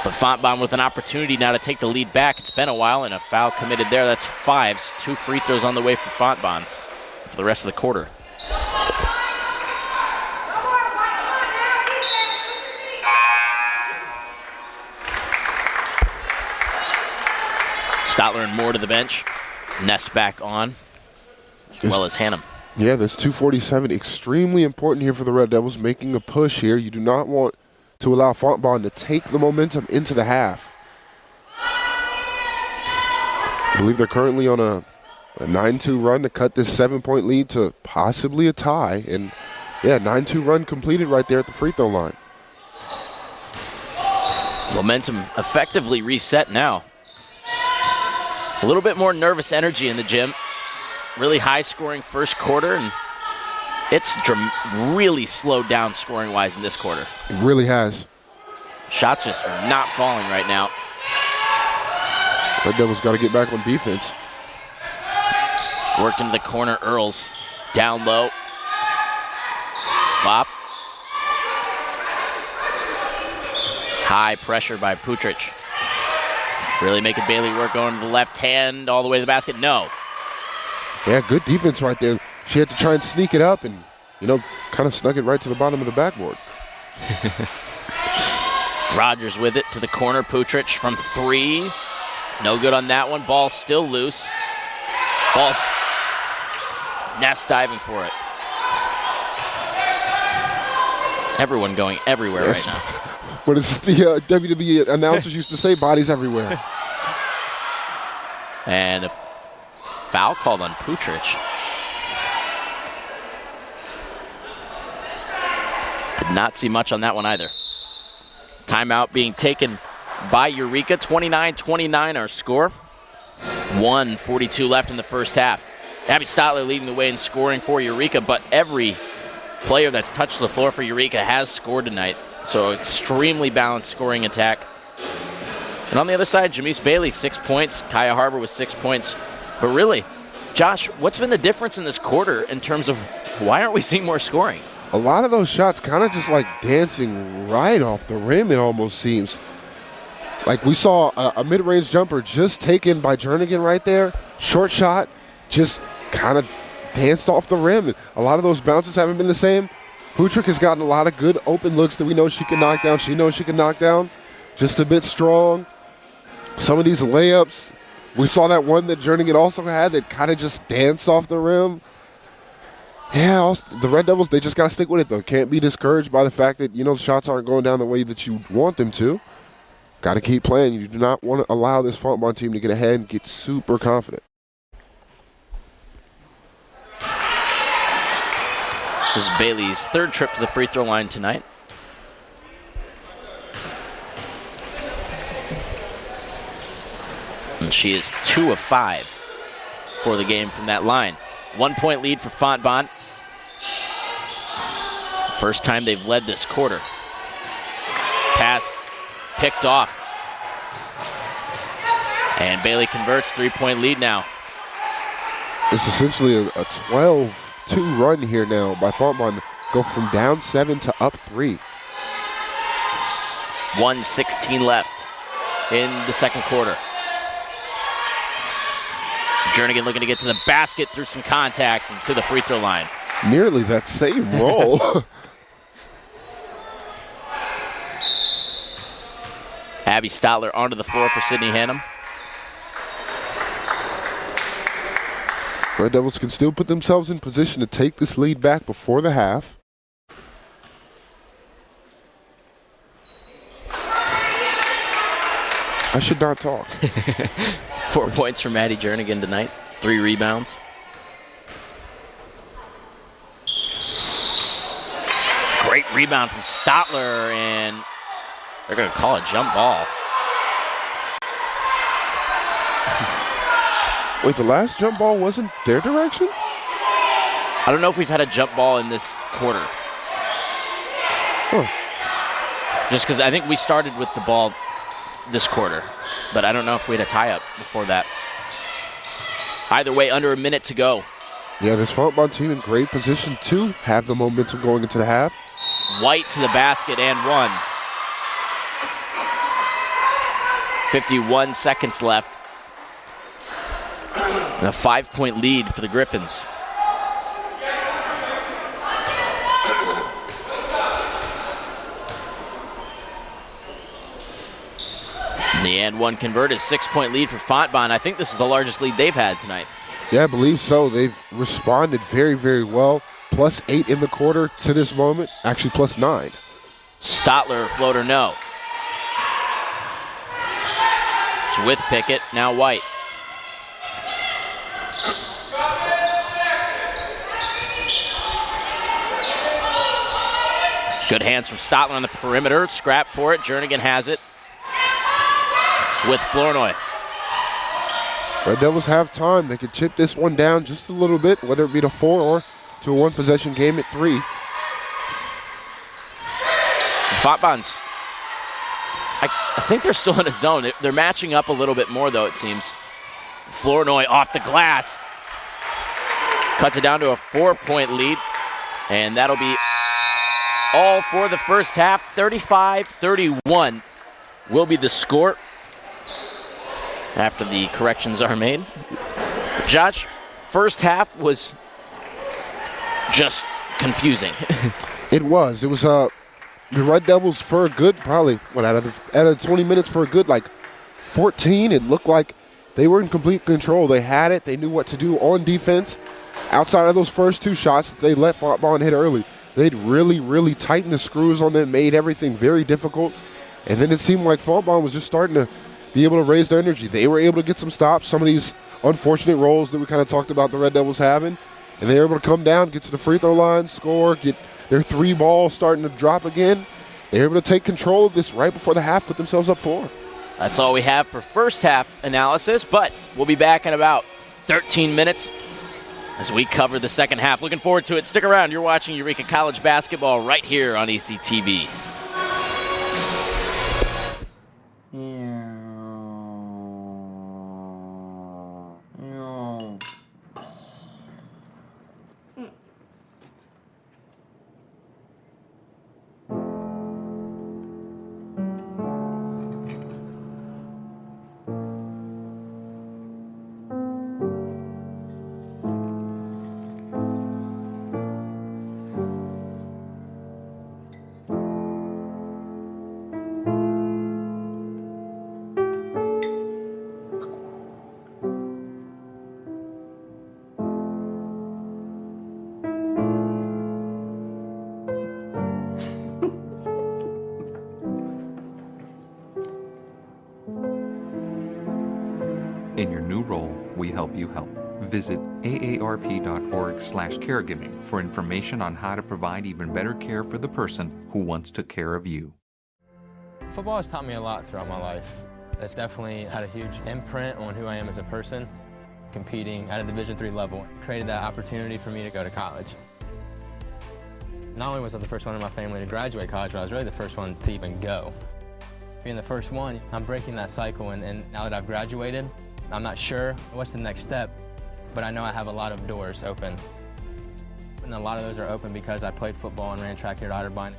But Fontbonne with an opportunity now to take the lead back. It's been a while, and a foul committed there. That's 5. 2 free throws on the way for Fontbonne for the rest of the quarter. Stotler and Moore to the bench. Ness back on, as well as Hannum. Yeah, this 2:47 extremely important here for the Red Devils, making a push here. You do not want to allow Fontbonne to take the momentum into the half. I believe they're currently on a 9-2 run to cut this 7-point lead to possibly a tie. And, 9-2 run completed right there at the free throw line. Momentum effectively reset now. A little bit more nervous energy in the gym. Really high-scoring first quarter, and it's really slowed down scoring-wise in this quarter. It really has. Shots just are not falling right now. Red Devils got to get back on defense. Worked into the corner, Earls. Down low. Flop. High pressure by Putrich. Really making Bailey work going to the left hand all the way to the basket. No. Yeah, good defense right there. She had to try and sneak it up and, kind of snuck it right to the bottom of the backboard. Rogers with it to the corner. Putrich from 3. No good on that one. Ball still loose. Ness diving for it. Everyone going everywhere right now. What is it the WWE announcers used to say? Bodies everywhere. And a foul called on Putrich. Did not see much on that one either. Timeout being taken by Eureka. 29-29 our score. 1:42 left in the first half. Abby Stotler leading the way in scoring for Eureka, but every player that's touched the floor for Eureka has scored tonight. So extremely balanced scoring attack. And on the other side, Jamise Bailey, 6 points. Kaya Harbor with 6 points. But really, Josh, what's been the difference in this quarter in terms of why aren't we seeing more scoring? A lot of those shots kind of just like dancing right off the rim, it almost seems. Like we saw a mid-range jumper just taken by Jernigan right there. Short shot, just kind of danced off the rim. A lot of those bounces haven't been the same. Putrick has gotten a lot of good open looks that we know she can knock down. She knows she can knock down. Just a bit strong. Some of these layups, we saw that one that Jernigan also had that kind of just danced off the rim. Yeah, the Red Devils, they just got to stick with it, though. Can't be discouraged by the fact that, the shots aren't going down the way that you want them to. Got to keep playing. You do not want to allow this Fontbonne team to get ahead and get super confident. This is Bailey's third trip to the free throw line tonight. And she is 2 of 5 for the game from that line. 1 point lead for Fontbonne. First time they've led this quarter. Pass picked off. And Bailey converts, 3-point lead now. It's essentially a 12-2 run here now by Fontbonne. Go from down 7 to up 3. 1:16 left in the second quarter. Jernigan looking to get to the basket through some contact and to the free throw line. Nearly that same roll. Abby Stotler onto the floor for Sydney Hannum. Red Devils can still put themselves in position to take this lead back before the half. I should not talk. 4 points from Maddie Jernigan tonight. 3 rebounds. Great rebound from Stotler, and they're going to call a jump ball. Wait, the last jump ball wasn't their direction? I don't know if we've had a jump ball in this quarter. Huh. Just because I think we started with the ball this quarter, but I don't know if we had a tie-up before that. Either way, under a minute to go. Yeah, this Fontbonne team in great position to have the momentum going into the half. White to the basket and one. 51 seconds left. And a 5-point lead for the Griffins. The and one converted, 6-point lead for Fontbonne. I think this is the largest lead they've had tonight. Yeah, I believe so. They've responded very, very well. +8 in the quarter to this moment. Actually, +9. Stotler, floater, no. It's with Pickett, now White. Good hands from Stotler on the perimeter. Scrap for it. Jernigan has it. It's with Flournoy. Red Devils have time. They can chip this one down just a little bit, whether it be to 4 or to a one-possession game at 3. Fontbonne's, I think they're still in a zone. They're matching up a little bit more, though, it seems. Flournoy off the glass. Cuts it down to a 4-point lead. And that'll be all for the first half. 35-31 will be the score after the corrections are made. But Josh, first half was just confusing. It was. It was the Red Devils for a good, probably, out of 20 minutes for a good, 14. It looked like they were in complete control. They had it. They knew what to do on defense. Outside of those first 2 shots that they let Fontbonne hit early, they'd really, really tightened the screws on them, made everything very difficult. And then it seemed like Fontbonne was just starting to be able to raise their energy. They were able to get some stops, some of these unfortunate rolls that we kind of talked about the Red Devils having. And they were able to come down, get to the free throw line, score, get their 3 balls starting to drop again. They were able to take control of this right before the half, put themselves up 4. That's all we have for first half analysis, but we'll be back in about 13 minutes as we cover the second half. Looking forward to it. Stick around. You're watching Eureka College basketball right here on ECTV. In your new role, we help you help. Visit aarp.org/caregiving for information on how to provide even better care for the person who once took care of you. Football has taught me a lot throughout my life. It's definitely had a huge imprint on who I am as a person. Competing at a Division III level created that opportunity for me to go to college. Not only was I the first one in my family to graduate college, but I was really the first one to even go. Being the first one, I'm breaking that cycle, and now that I've graduated, I'm not sure what's the next step, but I know I have a lot of doors open. And a lot of those are open because I played football and ran track here at Otterbein.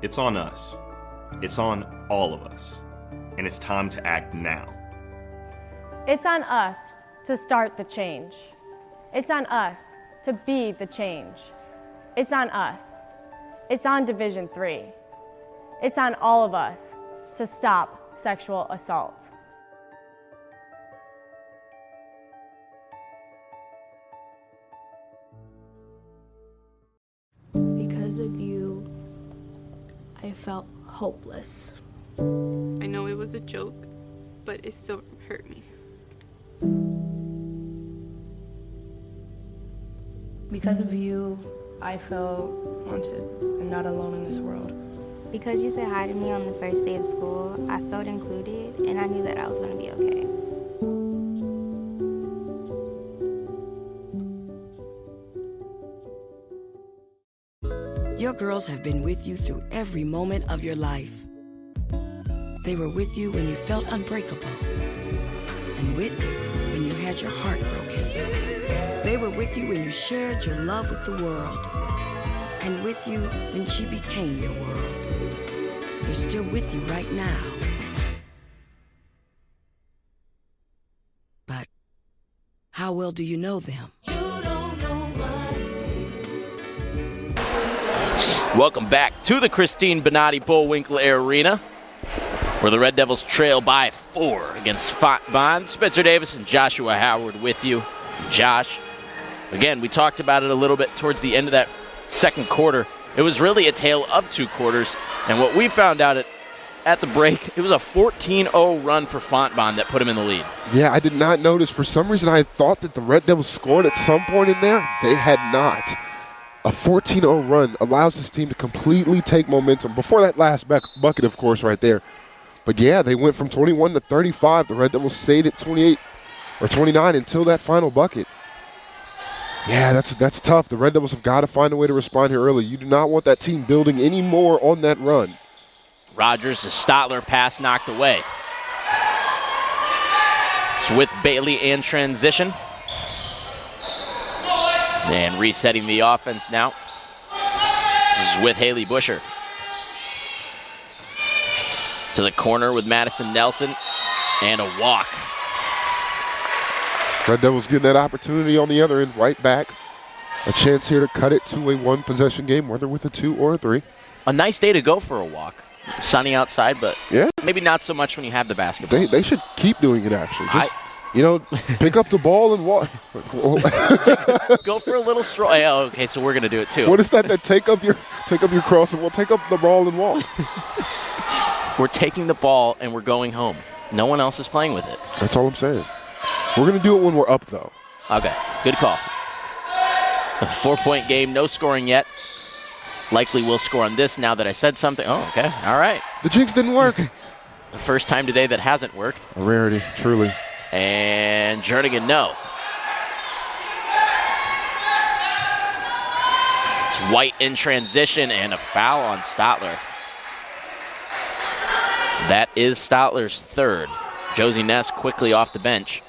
It's on us. It's on all of us. And it's time to act now. It's on us to start the change. It's on us to be the change. It's on us. It's on Division III. It's on all of us to stop sexual assault. Because of you, I felt hopeless. I know it was a joke, but it still hurt me. Because of you, I felt wanted and not alone in this world. Because you said hi to me on the first day of school, I felt included and I knew that I was going to be okay. Your girls have been with you through every moment of your life. They were with you when you felt unbreakable, and with you when you had your heart broken. They were with you when you shared your love with the world, and with you when she became your world. They're still with you right now. But how well do you know them? Welcome back to the Christine Bonatti Bullwinkle Arena, where the Red Devils trail by 4 against Fontbonne. Spencer Davis and Joshua Howard with you. Josh, again, we talked about it a little bit towards the end of that second quarter. It was really a tale of 2 quarters, and what we found out at the break, it was a 14-0 run for Fontbonne that put him in the lead. Yeah, I did not notice. For some reason, I thought that the Red Devils scored at some point in there. They had not. A 14-0 run allows this team to completely take momentum. Before that last bucket, of course, right there. But, yeah, they went from 21 to 35. The Red Devils stayed at 28 or 29 until that final bucket. Yeah, that's tough. The Red Devils have got to find a way to respond here early. You do not want that team building any more on that run. Rogers, the Stotler pass knocked away. It's with Bailey in transition. And resetting the offense now. This is with Haley Busher. To the corner with Madison Nelson. And a walk. Red Devils getting that opportunity on the other end, right back. A chance here to cut it to a 1-possession game, whether with a 2 or a 3. A nice day to go for a walk. Sunny outside, but yeah, maybe not so much when you have the basketball. They should keep doing it, actually. Just, pick up the ball and walk. Go for a little stroll. Yeah, okay, so we're going to do it too. What is that take up your cross and we'll take up the ball and walk? We're taking the ball and we're going home. No one else is playing with it. That's all I'm saying. We're going to do it when we're up, though. Okay, good call. A 4-point game, no scoring yet. Likely will score on this now that I said something. Oh, okay, all right. The jinx didn't work. The first time today that hasn't worked. A rarity, truly. And Jernigan, no. It's White in transition and a foul on Stotler. That is Stotler's third. Josie Ness quickly off the bench.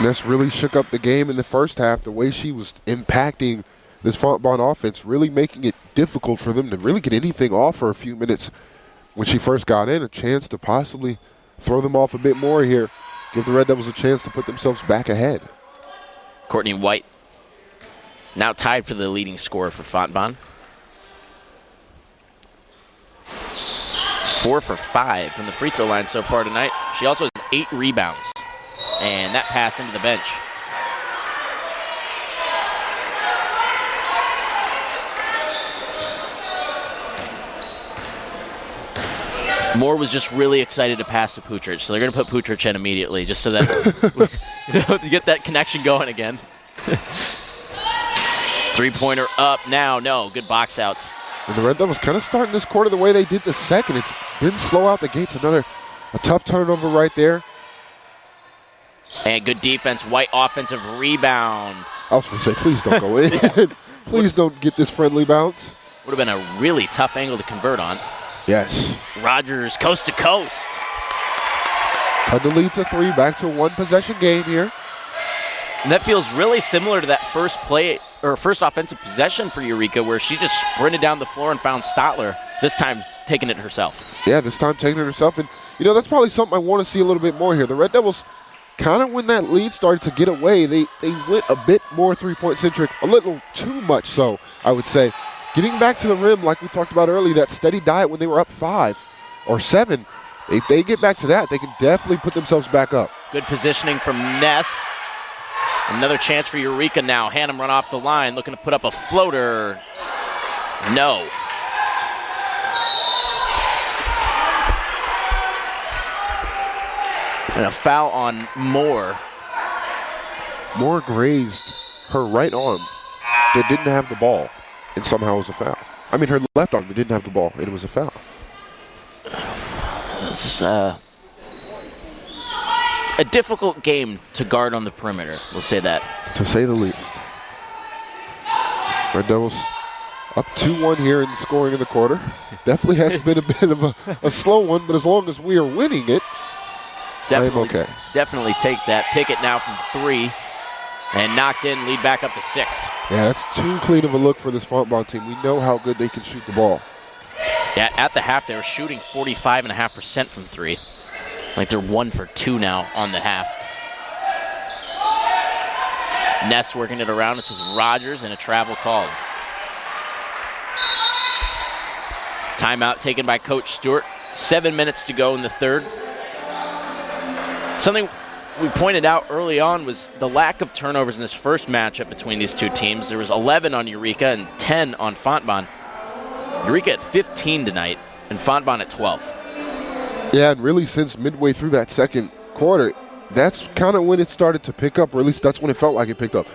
Ness really shook up the game in the first half, the way she was impacting this Fontbonne offense, really making it difficult for them to really get anything off for a few minutes when she first got in. A chance to possibly throw them off a bit more here, give the Red Devils a chance to put themselves back ahead. Courtney White now tied for the leading scorer for Fontbonne. 4 for 5 from the free throw line so far tonight. She also has 8 rebounds. And that pass into the bench. Moore was just really excited to pass to Putrich, so they're going to put Putrich in immediately just so that to get that connection going again. 3-pointer up now. No, good box outs. And the Red Devils kind of starting this quarter the way they did the second. It's been slow out the gates. A tough turnover right there. And good defense. White offensive rebound. I was going to say, please don't go in. Please don't get this friendly bounce. Would have been a really tough angle to convert on. Yes. Rogers coast to coast. Cut the lead to 3. Back to a 1-possession game here. And that feels really similar to that first play or first offensive possession for Eureka, where she just sprinted down the floor and found Stotler, this time taking it herself. Yeah, this time taking it herself. And, that's probably something I want to see a little bit more here. The Red Devils, kind of when that lead started to get away, they went a bit more three-point centric, a little too much so, I would say. Getting back to the rim, like we talked about earlier, that steady diet when they were up 5 or 7, if they get back to that, they can definitely put themselves back up. Good positioning from Ness. Another chance for Eureka now. Hannum run off the line, looking to put up a floater. No. And a foul on Moore. Moore grazed her right arm that didn't have the ball, and somehow it was a foul. I mean, her left arm that didn't have the ball, and it was a foul. This is a difficult game to guard on the perimeter. We'll say that. To say the least. Red Devils up 2-1 here in the scoring of the quarter. Definitely has been a bit of a slow one, but as long as we are winning it, I am okay. Definitely take that. Pickett now from 3 and knocked in, lead back up to 6. Yeah, that's too clean of a look for this Fontbonne team. We know how good they can shoot the ball. Yeah, at the half, they were shooting 45.5% from 3. Like they're 1 for 2 now on the half. Ness working it around. It's with Rogers and a travel called. Timeout taken by Coach Stewart. 7 minutes to go in the third. Something we pointed out early on was the lack of turnovers in this first matchup between these two teams. There was 11 on Eureka and 10 on Fontbonne. Eureka at 15 tonight and Fontbonne at 12. Yeah, and really since midway through that second quarter, that's kind of when it started to pick up, or at least that's when it felt like it picked up.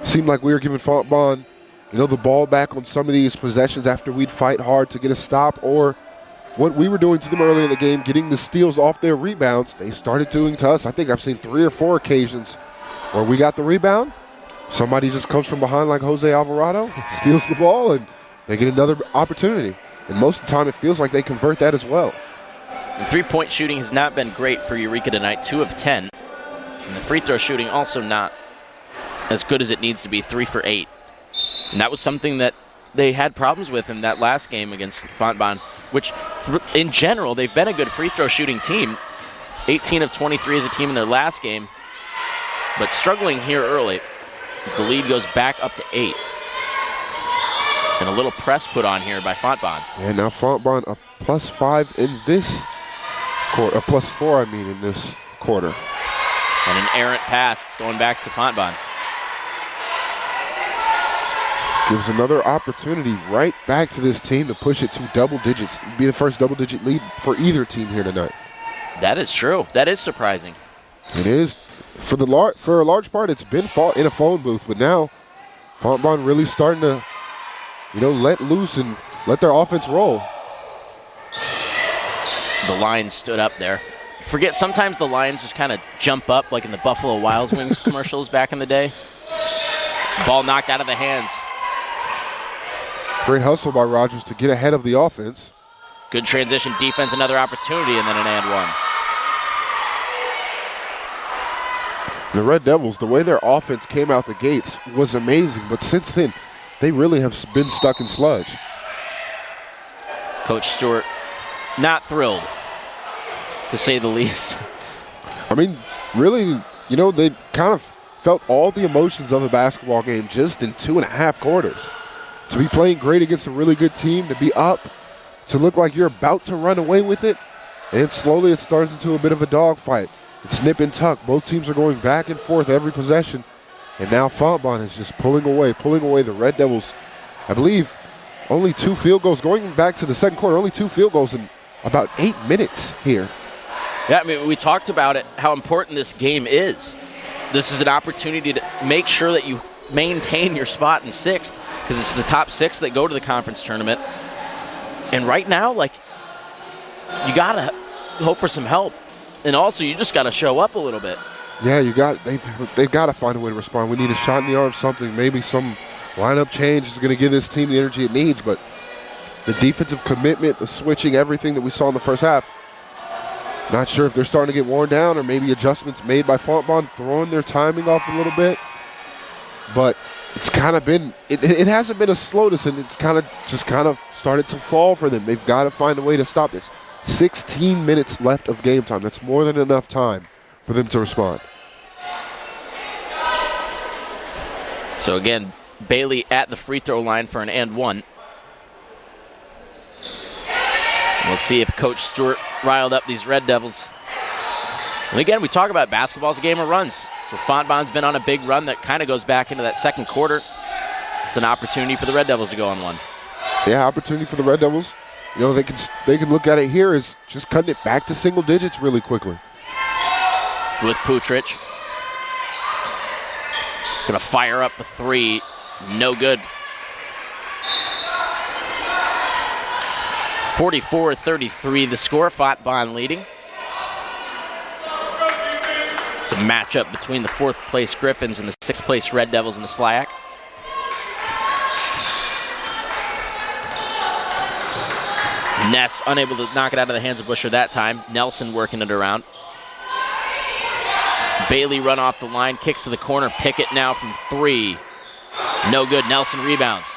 Seemed like we were giving Fontbonne, the ball back on some of these possessions after we'd fight hard to get a stop, or what we were doing to them early in the game, getting the steals off their rebounds, they started doing to us. I think I've seen 3 or 4 occasions where we got the rebound, somebody just comes from behind like Jose Alvarado, steals the ball, and they get another opportunity. And most of the time it feels like they convert that as well. The three-point shooting has not been great for Eureka tonight, 2 of 10. And the free throw shooting also not as good as it needs to be, 3 for 8. And that was something that they had problems with in that last game against Fontbonne, which in general, they've been a good free throw shooting team. 18 of 23 as a team in their last game, but struggling here early as the lead goes back up to 8. And a little press put on here by Fontbonne. And now Fontbonne a +5 in this quarter, a +4, in this quarter. And an errant pass going back to Fontbonne. Gives another opportunity right back to this team to push it to double digits. It'd be the first double-digit lead for either team here tonight. That is true. That is surprising. It is. For a large part, it's been fought in a phone booth, but now Fontbonne really starting to, let loose and let their offense roll. The Lions stood up there. Forget, sometimes the Lions just kind of jump up like in the Buffalo Wild Wings commercials back in the day. Ball knocked out of the hands. Great hustle by Rogers to get ahead of the offense. Good transition defense, another opportunity, and then an and one. The Red Devils, the way their offense came out the gates was amazing, but since then, they really have been stuck in sludge. Coach Stewart not thrilled, to say the least. Really, they've kind of felt all the emotions of a basketball game just in 2.5 quarters. To be playing great against a really good team, to be up, to look like you're about to run away with it, and slowly it starts into a bit of a dogfight. It's nip and tuck. Both teams are going back and forth every possession, and now Fontbonne is just pulling away the Red Devils. I believe only 2 field goals, going back to the second quarter, only 2 field goals in about 8 minutes here. Yeah, we talked about it, how important this game is. This is an opportunity to make sure that you maintain your spot in 6th, because it's the top 6 that go to the conference tournament. And right now, you got to hope for some help. And also, you just got to show up a little bit. Yeah, they've got to find a way to respond. We need a shot in the arm, something. Maybe some lineup change is going to give this team the energy it needs. But the defensive commitment, the switching, everything that we saw in the first half, not sure if they're starting to get worn down or maybe adjustments made by Fontbonne, throwing their timing off a little bit. but it's kind of been it hasn't been a slowness, and it's kind of started to fall for them. They've got to find a way to stop this. 16 minutes left of game time. That's more than enough time for them to respond. So again, Bailey at the free throw line for an and one. We'll see if Coach Stewart riled up these Red Devils. And again, we talk about basketball's a game of runs. So Fontbonne's been on a big run that kind of goes back into that second quarter. It's an opportunity for the Red Devils to go on one. Yeah, opportunity for the Red Devils. You know, they can look at it here as just cutting it back to single digits really quickly. It's with Putrich. Gonna fire up a three. No good. 44-33 the score. Fontbonne leading. It's a matchup between the 4th place Griffins and the 6th place Red Devils in the SLIAC. Ness unable to knock it out of the hands of Busher that time. Nelson working it around. Bailey run off the line, kicks to the corner. Pickett now from 3. No good. Nelson rebounds.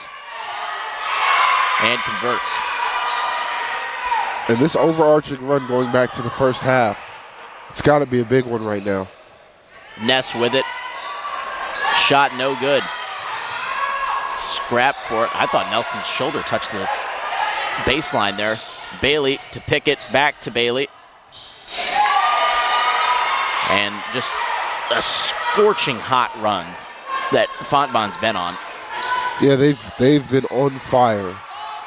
And converts. And this overarching run going back to the first half, it's got to be a big one right now. Ness with it. Shot no good. Scrap for it. I thought Nelson's shoulder touched the baseline there. Bailey to Pickett, back to Bailey. And just a scorching hot run that Fontbonne's been on. Yeah, they've been on fire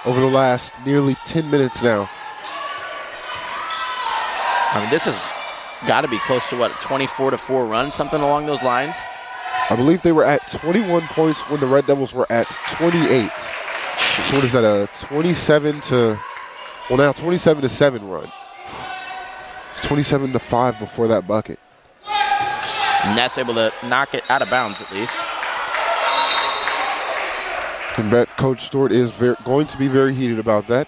over the last nearly 10 minutes now. I mean, this has got to be close to, what, a 24-4 run, something along those lines? I believe they were at 21 points when the Red Devils were at 28. So what is that, a 27-7 run. It's 27-5 before that bucket. Ness able to knock it out of bounds at least. I bet Coach Stewart is going to be very heated about that.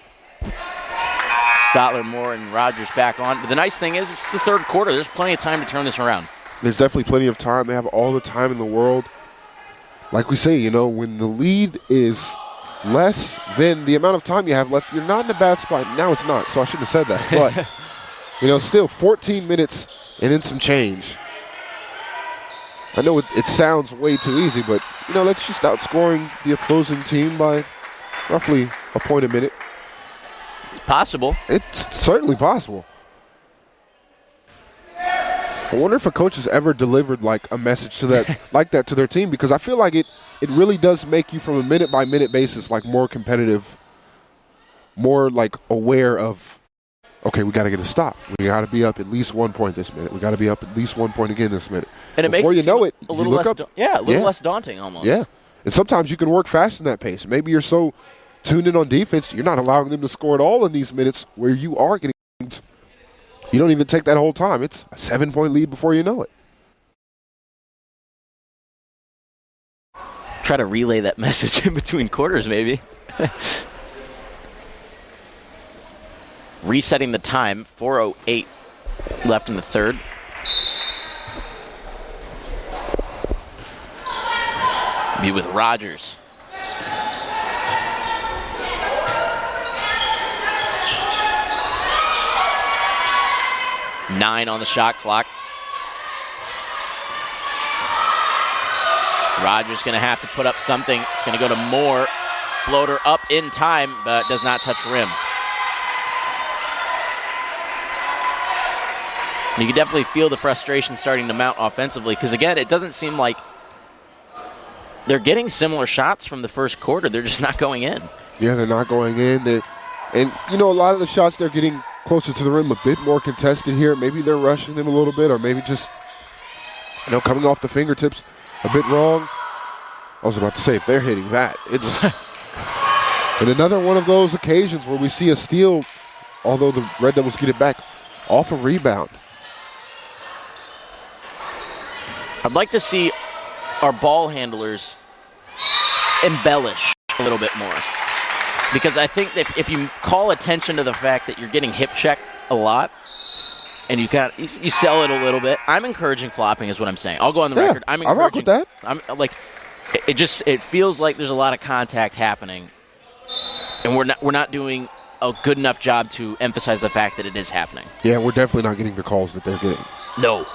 Stotler, Moore, and Rogers back on. But the nice thing is it's the third quarter. There's plenty of time to turn this around. There's definitely plenty of time. They have all the time in the world. Like we say, you know, when the lead is less than the amount of time you have left, you're not in a bad spot. Now it's not, so I shouldn't have said that. But, you know, still 14 minutes and then some change. I know it sounds way too easy, but, you know, that's just outscoring the opposing team by roughly a point a minute. It's possible. It's certainly possible. I wonder if a coach has ever delivered like a message to that like that to their team, because I feel like it really does make you from a minute by minute basis like more competitive, more like aware of, okay, we got to get a stop. We got to be up at least 1 point this minute. We got to be up at least 1 point again this minute. And it Before makes you know it, a little you look less up. a little less daunting almost. Yeah, and sometimes you can work fast in that pace. Maybe you're so tuned in on defense, you're not allowing them to score at all in these minutes where you are getting. You don't even take that whole time. It's a 7-point lead before you know it. Try to relay that message in between quarters, maybe. Resetting the time, 4:08 left in the third. Be with Rogers. Nine on the shot clock. Rogers going to have to put up something. It's going to go to Moore. Floater up in time, but does not touch rim. You can definitely feel the frustration starting to mount offensively, because, again, it doesn't seem like they're getting similar shots from the first quarter. They're just not going in. Yeah, they're not going in. And, you know, a lot of the shots they're getting closer to the rim, a bit more contested here. Maybe they're rushing them a little bit, or maybe just, you know, coming off the fingertips a bit wrong. I was about to say, if they're hitting that, it's and another one of those occasions where we see a steal, although the Red Devils get it back off a rebound. I'd like to see our ball handlers embellish a little bit more. Because I think that if you call attention to the fact that you're getting hip checked a lot, and you sell it a little bit, I'm encouraging flopping is what I'm saying. I'll go on the record. I'm encouraging. I rock with that. I'm like, it feels like there's a lot of contact happening, and we're not doing a good enough job to emphasize the fact that it is happening. Yeah, we're definitely not getting the calls that they're getting. No.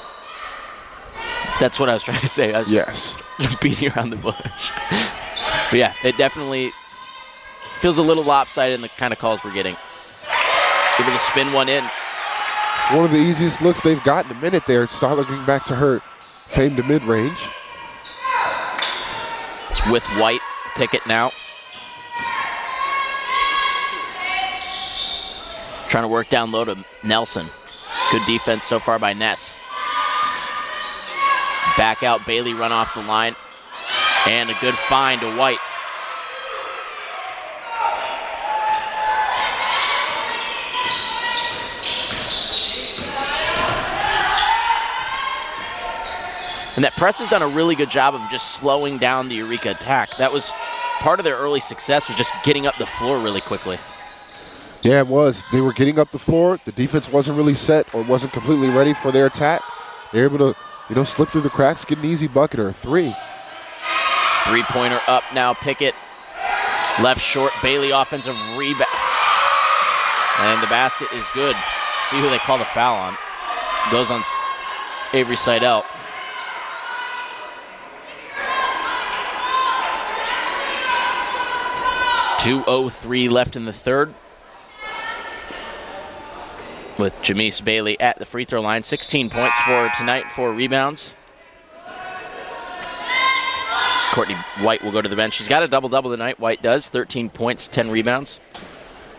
That's what I was trying to say. I was yes. Just beating around the bush. But yeah, it definitely feels a little lopsided in the kind of calls we're getting. Able to spin one in. It's one of the easiest looks they've got in a minute there. Start looking back to her famed mid-range. It's with White. Pickett now. Trying to work down low to Nelson. Good defense so far by Ness. Back out, Bailey run off the line. And a good find to White. And that press has done a really good job of just slowing down the Eureka attack. That was part of their early success, was just getting up the floor really quickly. Yeah, it was. They were getting up the floor. The defense wasn't really set or wasn't completely ready for their attack. They were able to, slip through the cracks, get an easy bucket or a three. Three-pointer up now, Pickett. Left short, Bailey offensive rebound. And the basket is good. See who they call the foul on. Goes on Avery Seidel. .203 left in the third. With Jamise Bailey at the free throw line. 16 points for tonight, 4 rebounds. Courtney White will go to the bench. She's got a double-double tonight, White does. 13 points, 10 rebounds.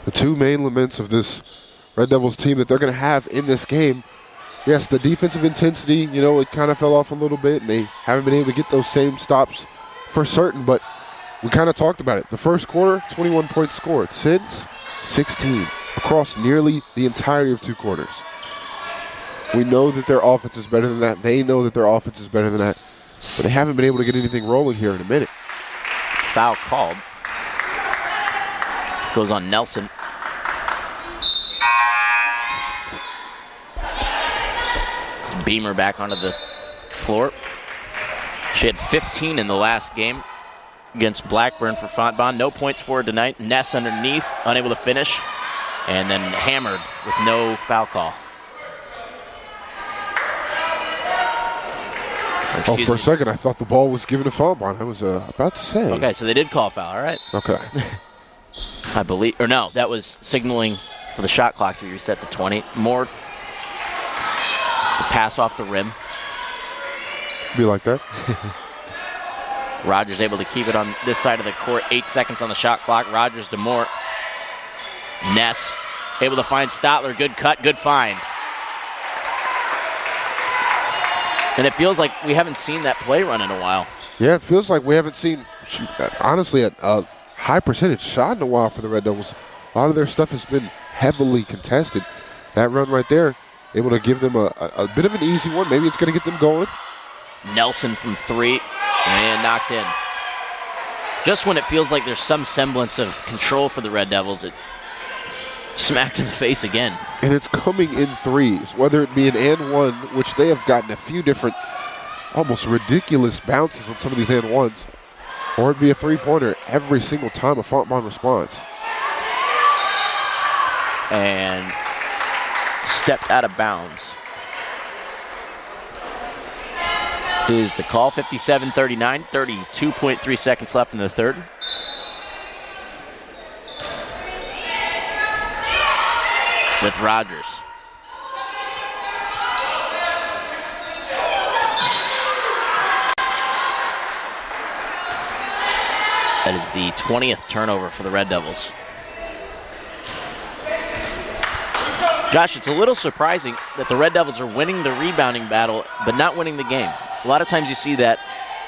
The two main laments of this Red Devils team that they're going to have in this game, yes, the defensive intensity, it kind of fell off a little bit, and they haven't been able to get those same stops for certain, but we kind of talked about it. The first quarter, 21 points scored. Since 16 across nearly the entirety of 2 quarters. We know that their offense is better than that. They know that their offense is better than that. But they haven't been able to get anything rolling here in a minute. Foul called. Goes on Nelson. Beamer back onto the floor. She had 15 in the last game against Blackburn for Fontbonne. No points for her tonight. Ness underneath, unable to finish. And then hammered with no foul call. For a second, I thought the ball was given to Fontbonne. I was about to say. Okay, so they did call foul, all right. Okay. I believe, or no, that was signaling for the shot clock to be reset to 20. More the pass off the rim. Be like that. Rogers able to keep it on this side of the court. 8 seconds on the shot clock. Rogers to Mort. Ness able to find Stotler. Good cut, good find. And it feels like we haven't seen that play run in a while. Yeah, it feels like we haven't seen, honestly, a high percentage shot in a while for the Red Devils. A lot of their stuff has been heavily contested. That run right there, able to give them a bit of an easy one. Maybe it's going to get them going. Nelson from 3 and knocked in. Just when it feels like there's some semblance of control for the Red Devils, it smacked in the face again. And it's coming in threes, whether it be an and one, which they have gotten a few different, almost ridiculous bounces on some of these and ones, or it be a three-pointer every single time a Fontbonne responds. And stepped out of bounds. Is the call. 57-39, 32.3 seconds left in the third. With Rogers. That is the 20th turnover for the Red Devils. Josh, it's a little surprising that the Red Devils are winning the rebounding battle, but not winning the game. A lot of times you see that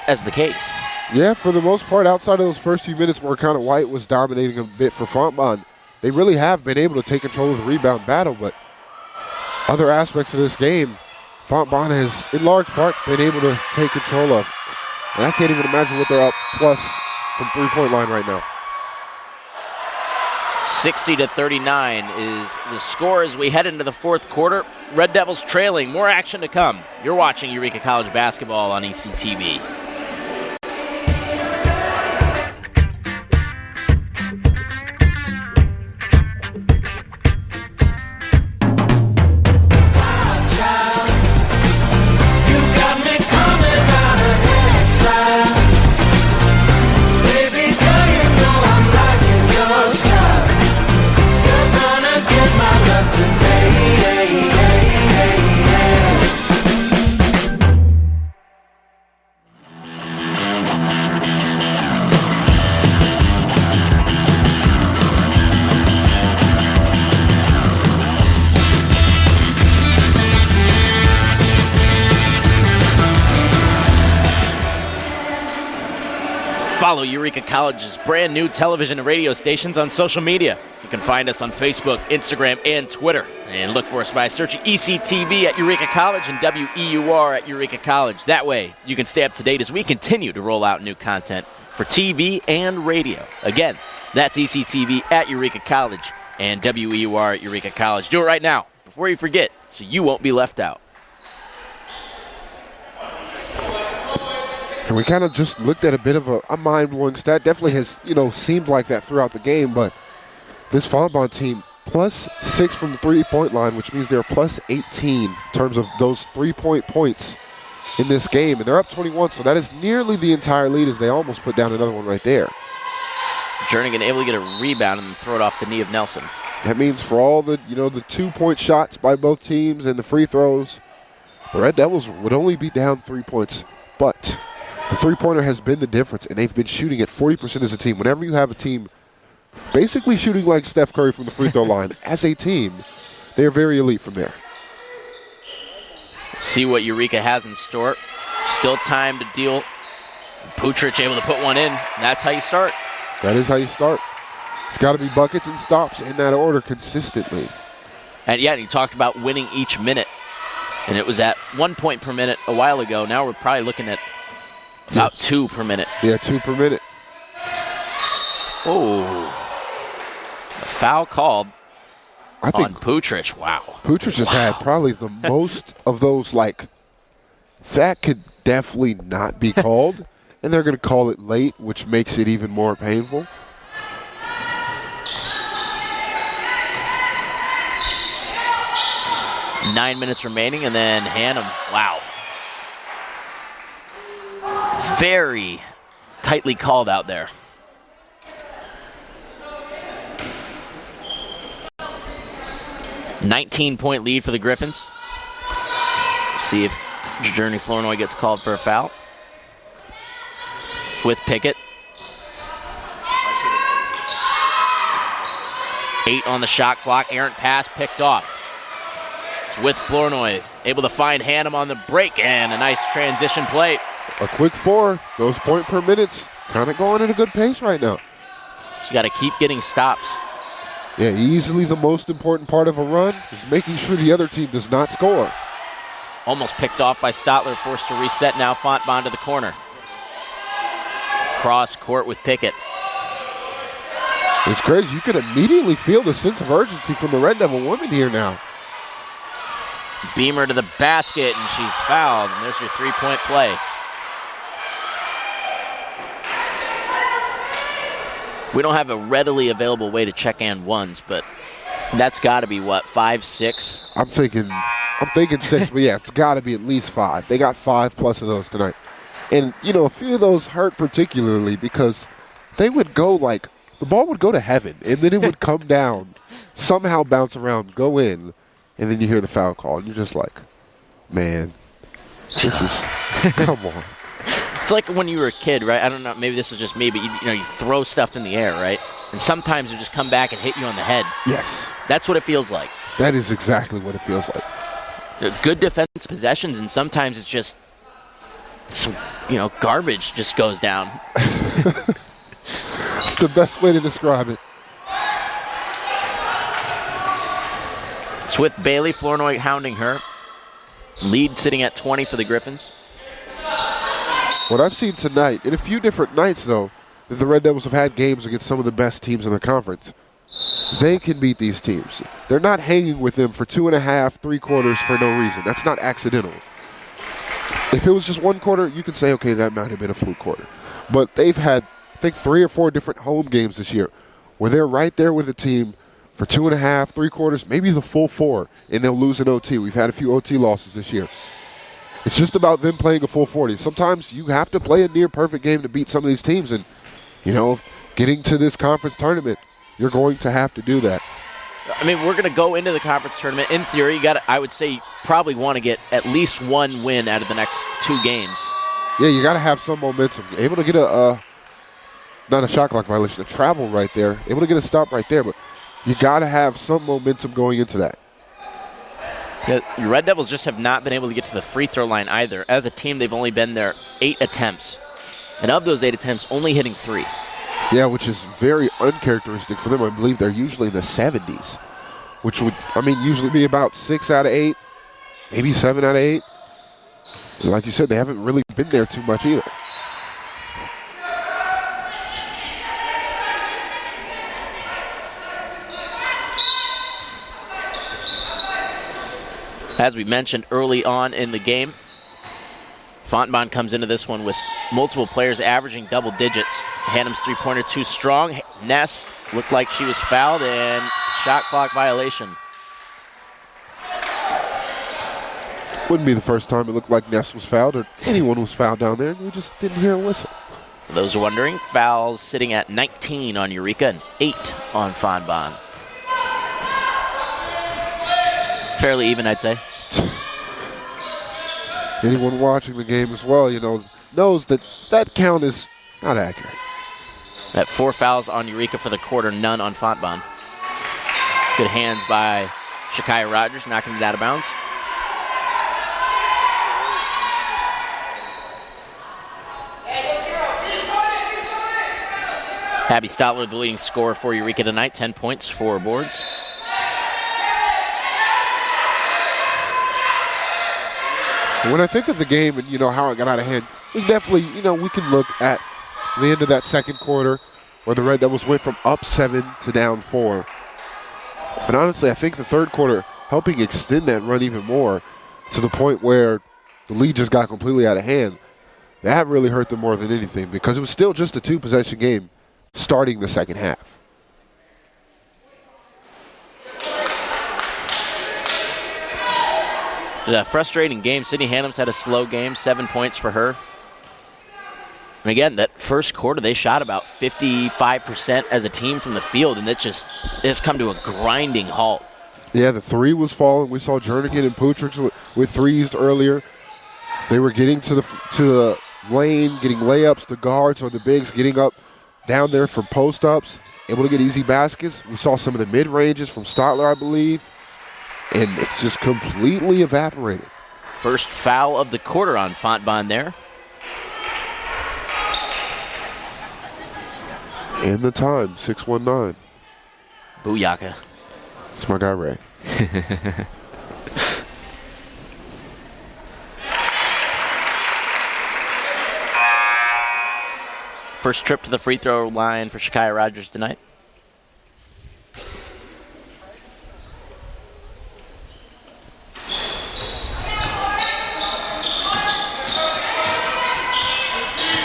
as the case. Yeah, for the most part, outside of those first few minutes where kind of White was dominating a bit for Fontbonne, they really have been able to take control of the rebound battle, but other aspects of this game, Fontbonne has, in large part, been able to take control of. And I can't even imagine what they're up plus from three-point line right now. 60-39 is the score as we head into the fourth quarter. Red Devils trailing. More action to come. You're watching Eureka College basketball on ECTV. follow Eureka College's brand new television and radio stations on social media. You can find us on Facebook, Instagram, and Twitter. And look for us by searching ECTV at Eureka College and WEUR at Eureka College. That way, you can stay up to date as we continue to roll out new content for TV and radio. Again, that's ECTV at Eureka College and WEUR at Eureka College. Do it right now before you forget, so you won't be left out. And we kind of just looked at a bit of a mind-blowing stat. Definitely has, seemed like that throughout the game, but this Fontbonne team +6 from the three-point line, which means they're +18 in terms of those three-point points in this game. And they're up 21, so that is nearly the entire lead as they almost put down another one right there. Jernigan able to get a rebound and throw it off the knee of Nelson. That means for all the, the 2-point shots by both teams and the free throws, the Red Devils would only be down 3 points. But the three-pointer has been the difference, and they've been shooting at 40% as a team. Whenever you have a team basically shooting like Steph Curry from the free throw line, as a team, they're very elite from there. See what Eureka has in store. Still time to deal. Putrich able to put one in. That's how you start. That is how you start. It's got to be buckets and stops in that order consistently. And yeah, you talked about winning each minute. And it was at 1 point per minute a while ago. Now we're probably looking at about 2 per minute. Yeah, 2 per minute. Oh. A foul called on Putrich. Wow. Putrich has had probably the most of those, that could definitely not be called. And they're going to call it late, which makes it even more painful. Nine minutes remaining, and then Hannum. Wow. Very tightly called out there. $19-point lead for the Griffins. See if Journey Flournoy gets called for a foul. It's with Pickett. 8 on the shot clock. Errant pass picked off. It's with Flournoy. Able to find Hannum on the break, and a nice transition play. A quick 4. Those point per minutes kind of going at a good pace right now. She got to keep getting stops. Yeah, easily the most important part of a run is making sure the other team does not score. Almost picked off by Stotler, forced to reset now. Fontbonne to the corner. Cross court with Pickett. It's crazy. You can immediately feel the sense of urgency from the Red Devil women here now. Beamer to the basket, and she's fouled. And there's your 3-point play. We don't have a readily available way to check and ones, but that's got to be, 5, 6? I'm thinking 6, but yeah, it's got to be at least 5. They got 5+ of those tonight. And, a few of those hurt particularly because they would go the ball would go to heaven, and then it would come down, somehow bounce around, go in, and then you hear the foul call, and you're just like, man, this is, come on. It's like when you were a kid, right? I don't know, maybe this was just me, but you throw stuff in the air, right? And sometimes it just come back and hit you on the head. Yes. That's what it feels like. That is exactly what it feels like. Good defensive possessions, and sometimes it's just some, garbage just goes down. It's the best way to describe it. It's with Bailey, Flournoy hounding her. Lead sitting at 20 for the Griffins. What I've seen tonight, in a few different nights though, that the Red Devils have had games against some of the best teams in the conference. They can beat these teams. They're not hanging with them for 2.5, 3 quarters for no reason. That's not accidental. If it was just 1 quarter, you could say, okay, that might have been a fluke quarter. But they've had, I think, 3 or 4 different home games this year where they're right there with the team for 2.5, 3 quarters, maybe the full 4, and they'll lose an OT. We've had a few OT losses this year. It's just about them playing a full 40. Sometimes you have to play a near-perfect game to beat some of these teams, and, getting to this conference tournament, you're going to have to do that. I mean, we're going to go into the conference tournament. In theory, I would say you probably want to get at least 1 win out of the next 2 games. Yeah, you got to have some momentum. Able to get not a shot clock violation, a travel right there. Able to get a stop right there, but you got to have some momentum going into that. The Red Devils just have not been able to get to the free throw line either. As a team, they've only been there 8 attempts. And of those 8 attempts, only hitting 3. Yeah, which is very uncharacteristic for them. I believe they're usually in the 70s, which would, usually be about 6 out of 8, maybe 7 out of 8. And like you said, they haven't really been there too much either. As we mentioned early on in the game, Fontbonne comes into this one with multiple players averaging double digits. Hannum's three-pointer too strong. Ness looked like she was fouled, and shot clock violation. Wouldn't be the first time it looked like Ness was fouled or anyone was fouled down there. We just didn't hear a whistle. For those wondering, fouls sitting at 19 on Eureka and 8 on Fontbonne. Fairly even, I'd say. Anyone watching the game as well, knows that count is not accurate. At 4 fouls on Eureka for the quarter, none on Fontbonne. Good hands by Shakaya Rogers, knocking it out of bounds. Abby Stotler, the leading scorer for Eureka tonight, 10 points, 4 boards. When I think of the game and, how it got out of hand, we definitely, we can look at the end of that second quarter where the Red Devils went from up 7 to down 4. But honestly, I think the third quarter helping extend that run even more to the point where the lead just got completely out of hand. That really hurt them more than anything because it was still just a 2-possession game starting the second half. It was a frustrating game. Sydney Hannum's had a slow game, 7 points for her. And again, that first quarter, they shot about 55% as a team from the field, and it's come to a grinding halt. Yeah, the 3 was falling. We saw Jernigan and Putrix with threes earlier. They were getting to the lane, getting layups, the guards or the bigs getting up down there for post-ups, able to get easy baskets. We saw some of the mid-ranges from Stotler, I believe. And it's just completely evaporated. First foul of the quarter on Fontbonne there. And the time, 6:19. Booyaka. It's my guy, Ray. First trip to the free throw line for Shakaya Rogers tonight.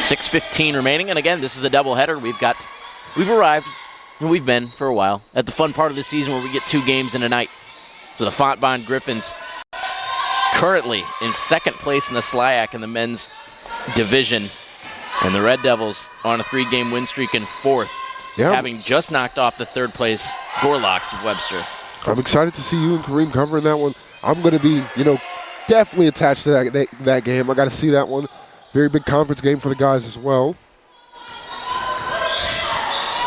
.6:15 remaining, and again, this is a doubleheader. We've arrived, and we've been for a while, at the fun part of the season where we get 2 games in a night. So the Fontbonne Griffins currently in second place in the SLIAC in the men's division, and the Red Devils on a 3-game win streak in 4th, having just knocked off the 3rd place Gorlocks of Webster. I'm excited to see you and Kareem covering that one. I'm going to be, definitely attached to that game. I got to see that one. Very big conference game for the guys as well.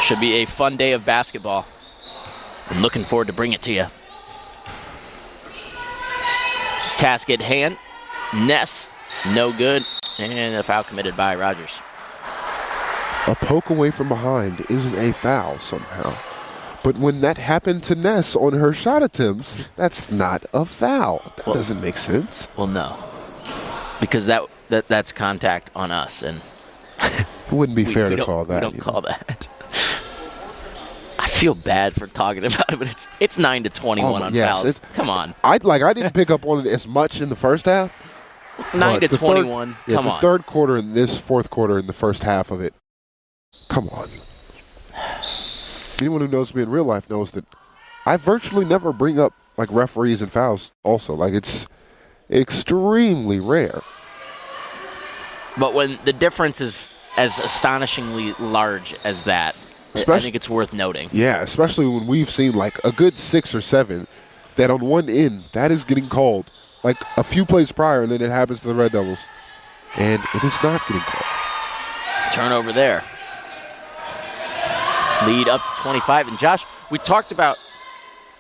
Should be a fun day of basketball. I'm looking forward to bring it to you. Task at hand. Ness, no good. And a foul committed by Rogers. A poke away from behind isn't a foul somehow. But when that happened to Ness on her shot attempts, that's not a foul. That doesn't make sense. Well, no. Because that's contact on us, and it wouldn't be fair to call that. We don't call that. I feel bad for talking about it, but it's 9-21 on fouls. Come on. I didn't pick up on it as much in the first half. 9-21. Come on. The third quarter and this fourth quarter in the first half of it. Come on. Anyone who knows me in real life knows that I virtually never bring up referees and fouls. Also, it's extremely rare. But when the difference is as astonishingly large as that, I think it's worth noting. Yeah, especially when we've seen a good 6 or 7 that on one end, that is getting called a few plays prior, and then it happens to the Red Devils. And it is not getting called. Turnover there. Lead up to 25. And Josh, we talked about,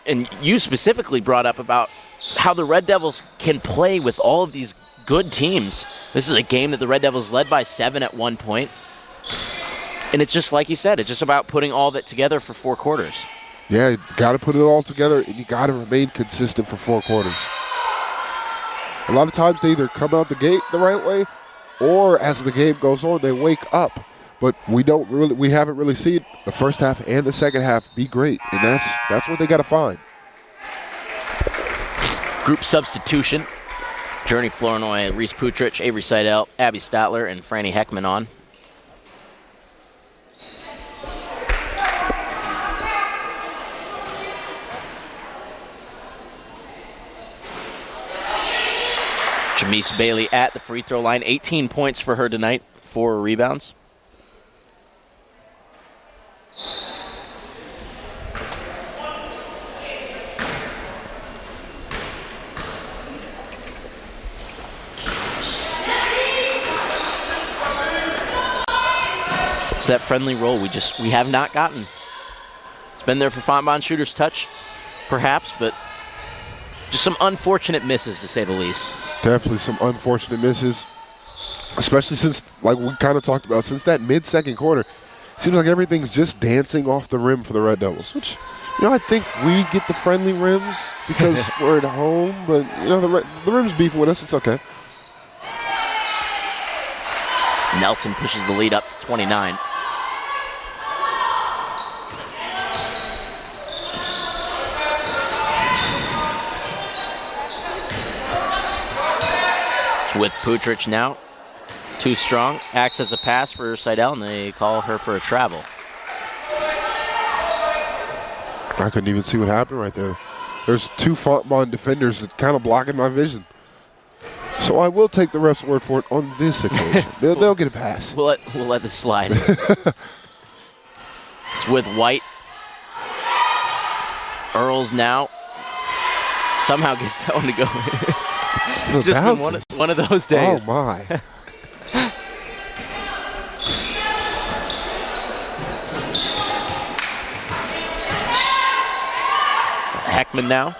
and you specifically brought up about how the Red Devils can play with all of these good teams. This is a game that the Red Devils led by 7 at one point. And it's just like you said, it's just about putting all of it together for 4 quarters. Yeah, you got to put it all together, and you got to remain consistent for 4 quarters. A lot of times they either come out the gate the right way, or as the game goes on, they wake up. But we haven't really seen the first half and the second half be great, and that's what they got to find. Group substitution. Journey Flournoy, Reese Putrich, Avery Seidel, Abby Statler, and Franny Heckman on. Jamise Bailey at the free throw line. 18 points for her tonight, 4 rebounds. It's that friendly roll we have not gotten. It's been there for Fontbonne shooters touch, perhaps, but just some unfortunate misses, to say the least. Definitely some unfortunate misses, especially since, like we kind of talked about, since that mid-second quarter, seems like everything's just dancing off the rim for the Red Devils, which, I think we get the friendly rims because we're at home, but, the rims beefing with us, it's okay. Nelson pushes the lead up to 29. With Putrich now, too strong, acts as a pass for Seidel, and they call her for a travel. I couldn't even see what happened right there. There's 2 Fontbonne defenders that kind of blocking my vision. So I will take the ref's word for it on this occasion. They'll get a pass. We'll let this slide. It's with White. Earls now somehow gets that one to go. It's just been one of those days. Oh, my. Heckman now.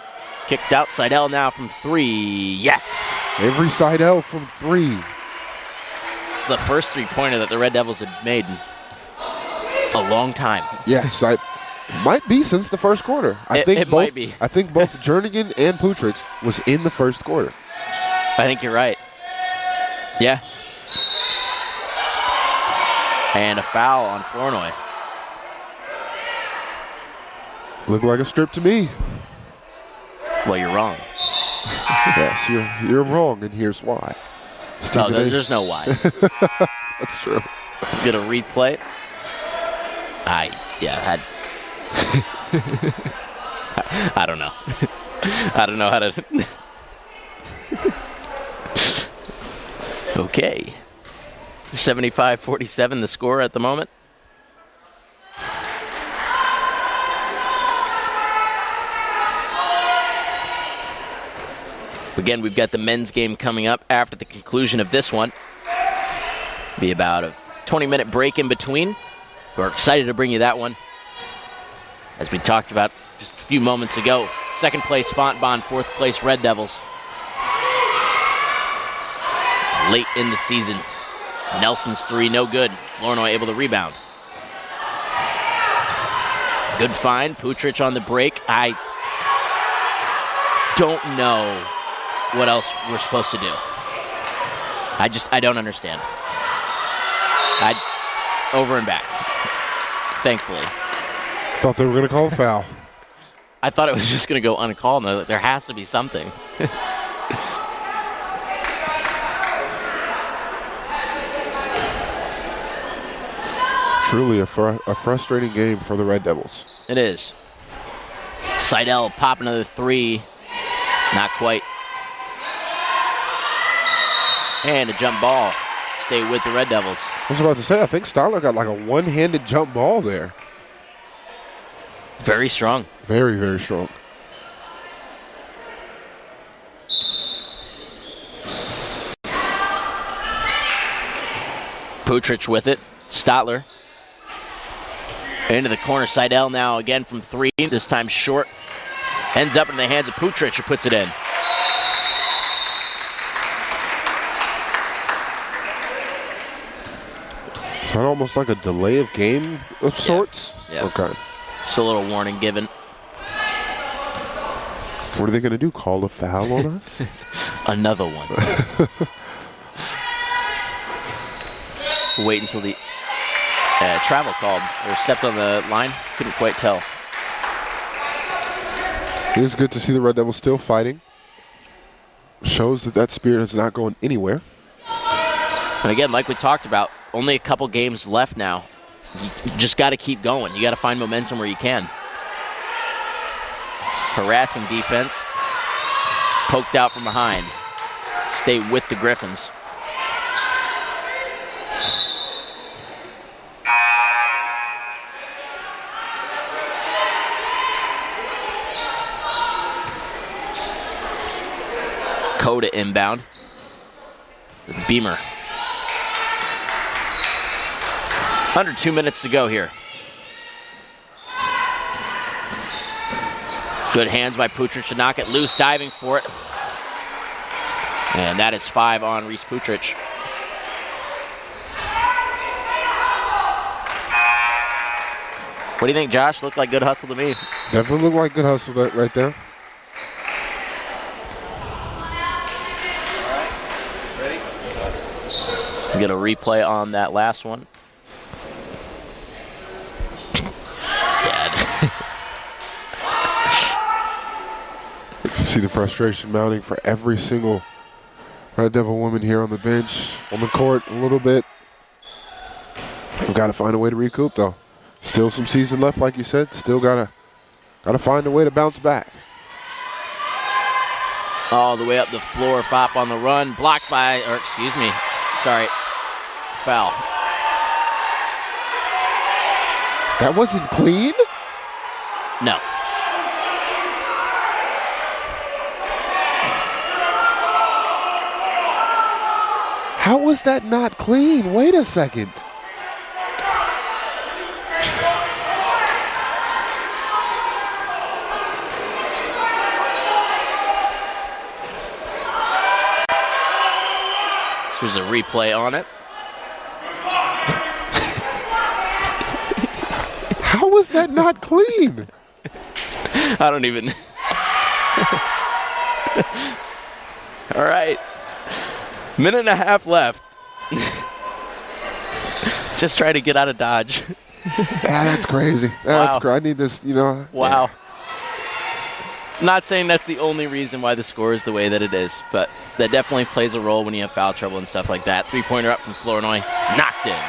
Kicked out. Seidel now from 3. Yes. Avery Seidel from 3. It's the first 3-pointer that the Red Devils have made in a long time. Yes, might be since the first quarter. It might be. I think both Jernigan and Putrich was in the first quarter. I think you're right. Yeah. And a foul on Flournoy. Looked like a strip to me. Well, you're wrong. Yes, you're wrong, and here's why. No, there's no why. That's true. Get a replay. I don't know. I don't know how to. Okay. 75-47 the score at the moment. Again, we've got the men's game coming up after the conclusion of this one. Be about a 20-minute break in between. We're excited to bring you that one. As we talked about just a few moments ago, 2nd place Fontbonne, 4th place Red Devils. Late in the season, Nelson's 3, no good. Flournoy able to rebound. Good find, Putrich on the break. I don't know what else we're supposed to do. I don't understand. Over and back, thankfully. Thought they were going to call a foul. I thought it was just going to go uncalled. There has to be something. Truly a frustrating game for the Red Devils. It is. Seidel pop another 3. Not quite. And a jump ball. Stay with the Red Devils. I was about to say, I think Styler got like a one-handed jump ball there. Very strong. Very, very strong. Putrich with it. Stotler. Into the corner. Seidel now again from 3. This time short. Ends up in the hands of Putrich, who puts it in. Is that almost like a delay of game of sorts? Yeah. Okay. Just a little warning given. What are they going to do? Call a foul on us? Another one. Wait until the travel called or stepped on the line. Couldn't quite tell. It is good to see the Red Devils still fighting. Shows that spirit is not going anywhere. And again, like we talked about, only a couple games left now. You just got to keep going. You got to find momentum where you can. Harassing defense. Poked out from behind. Stay with the Griffins. Coda inbound. Beamer. Under 2 minutes to go here. Good hands by Putrich to knock it loose, diving for it. And that is 5 on Reese Putrich. What do you think, Josh? Looked like good hustle to me. Definitely looked like good hustle right there. Get a replay on that last one. See the frustration mounting for every single Red Devil woman here on the bench, on the court a little bit. We've got to find a way to recoup, though. Still some season left, like you said. Still gotta find a way to bounce back. All the way up the floor, Fop on the run, blocked by, or excuse me, sorry, foul. That wasn't clean? No. How was that not clean? Wait a second. There's a replay on it. How was that not clean? I don't even. All right. Minute and a half left. Just try to get out of Dodge. Yeah, that's crazy. That's crazy. I need this, Wow. Yeah. Not saying that's the only reason why the score is the way that it is, but that definitely plays a role when you have foul trouble and stuff like that. 3-pointer up from Flournoy. Knocked in.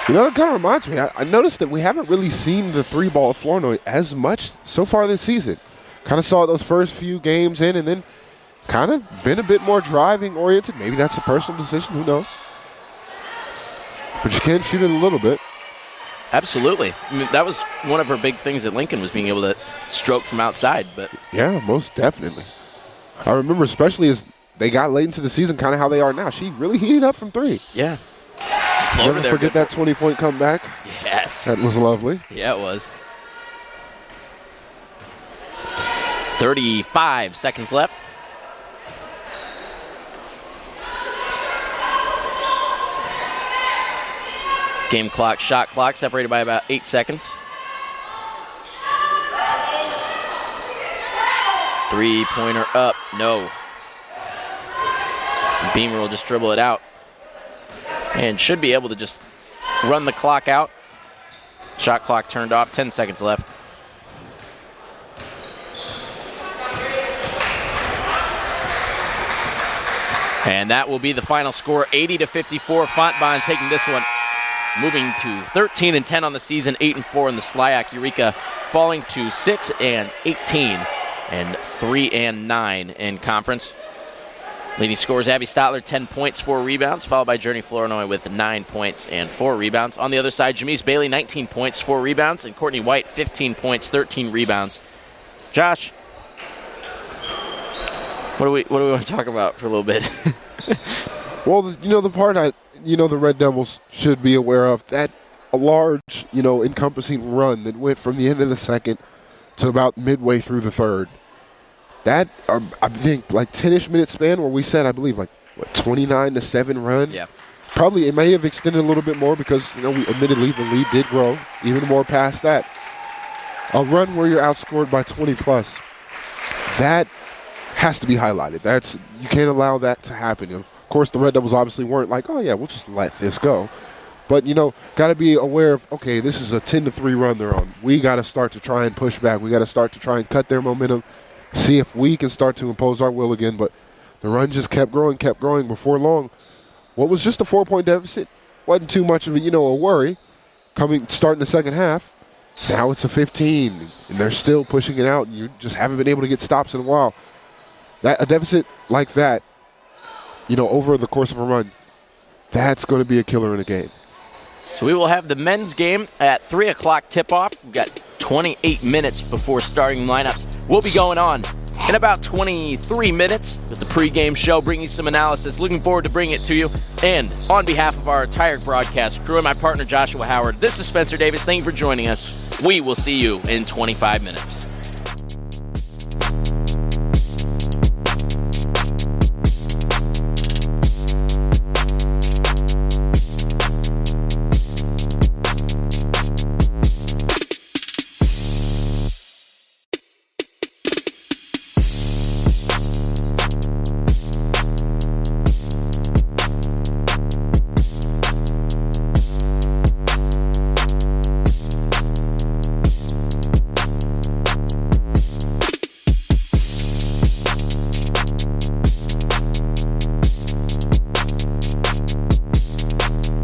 It kind of reminds me. I noticed that we haven't really seen the 3-ball of Flournoy as much so far this season. Kind of saw those first few games in and then kind of been a bit more driving oriented. Maybe that's a personal decision. Who knows? But you can shoot it a little bit. Absolutely. I mean, that was one of her big things at Lincoln, was being able to stroke from outside. But yeah, most definitely. I remember especially as they got late into the season, kind of how they are now. She really heated up from 3. Yeah. Never forget that 20-point comeback. Yes. That was lovely. Yeah, it was. 35 seconds left. Game clock, shot clock, separated by about 8 seconds. 3-pointer up, no. Beamer will just dribble it out. And should be able to just run the clock out. Shot clock turned off, 10 seconds left. And that will be the final score, 80-54. Fontbonne taking this one, moving to 13-10 on the season, 8-4 in the SLIAC. Eureka falling to 6-18 and 3-9 in conference. Leading scorers, Abby Stotler, 10 points, 4 rebounds, followed by Journey Flournoy with 9 points and 4 rebounds. On the other side, Jamise Bailey, 19 points, 4 rebounds, and Courtney White, 15 points, 13 rebounds. Josh, what do we want to talk about for a little bit? Well, the part the Red Devils should be aware of, that a large, encompassing run that went from the end of the second to about midway through the third. That, I think, like 10-ish minute span where we said, I believe, 29-7 run. Yeah. probably it may have extended a little bit more because, we admittedly the lead did grow even more past that. A run where you're outscored by 20 plus, that has to be highlighted. You can't allow that to happen. Of course, the Red Devils obviously weren't like, oh yeah, we'll just let this go. But, got to be aware of, okay, this is a 10-3 run they're on. We got to start to try and push back. We got to start to try and cut their momentum, see if we can start to impose our will again. But the run just kept growing. Before long, what was just a 4-point deficit wasn't too much of a worry starting the second half. Now it's a 15, and they're still pushing it out, and you just haven't been able to get stops in a while. A deficit like that, over the course of a run, that's going to be a killer in a game. So we will have the men's game at 3 o'clock tip-off. We've got 28 minutes before starting lineups. We'll be going on in about 23 minutes with the pregame show, bringing you some analysis. Looking forward to bringing it to you. And on behalf of our entire broadcast crew and my partner Joshua Howard, this is Spencer Davis. Thank you for joining us. We will see you in 25 minutes.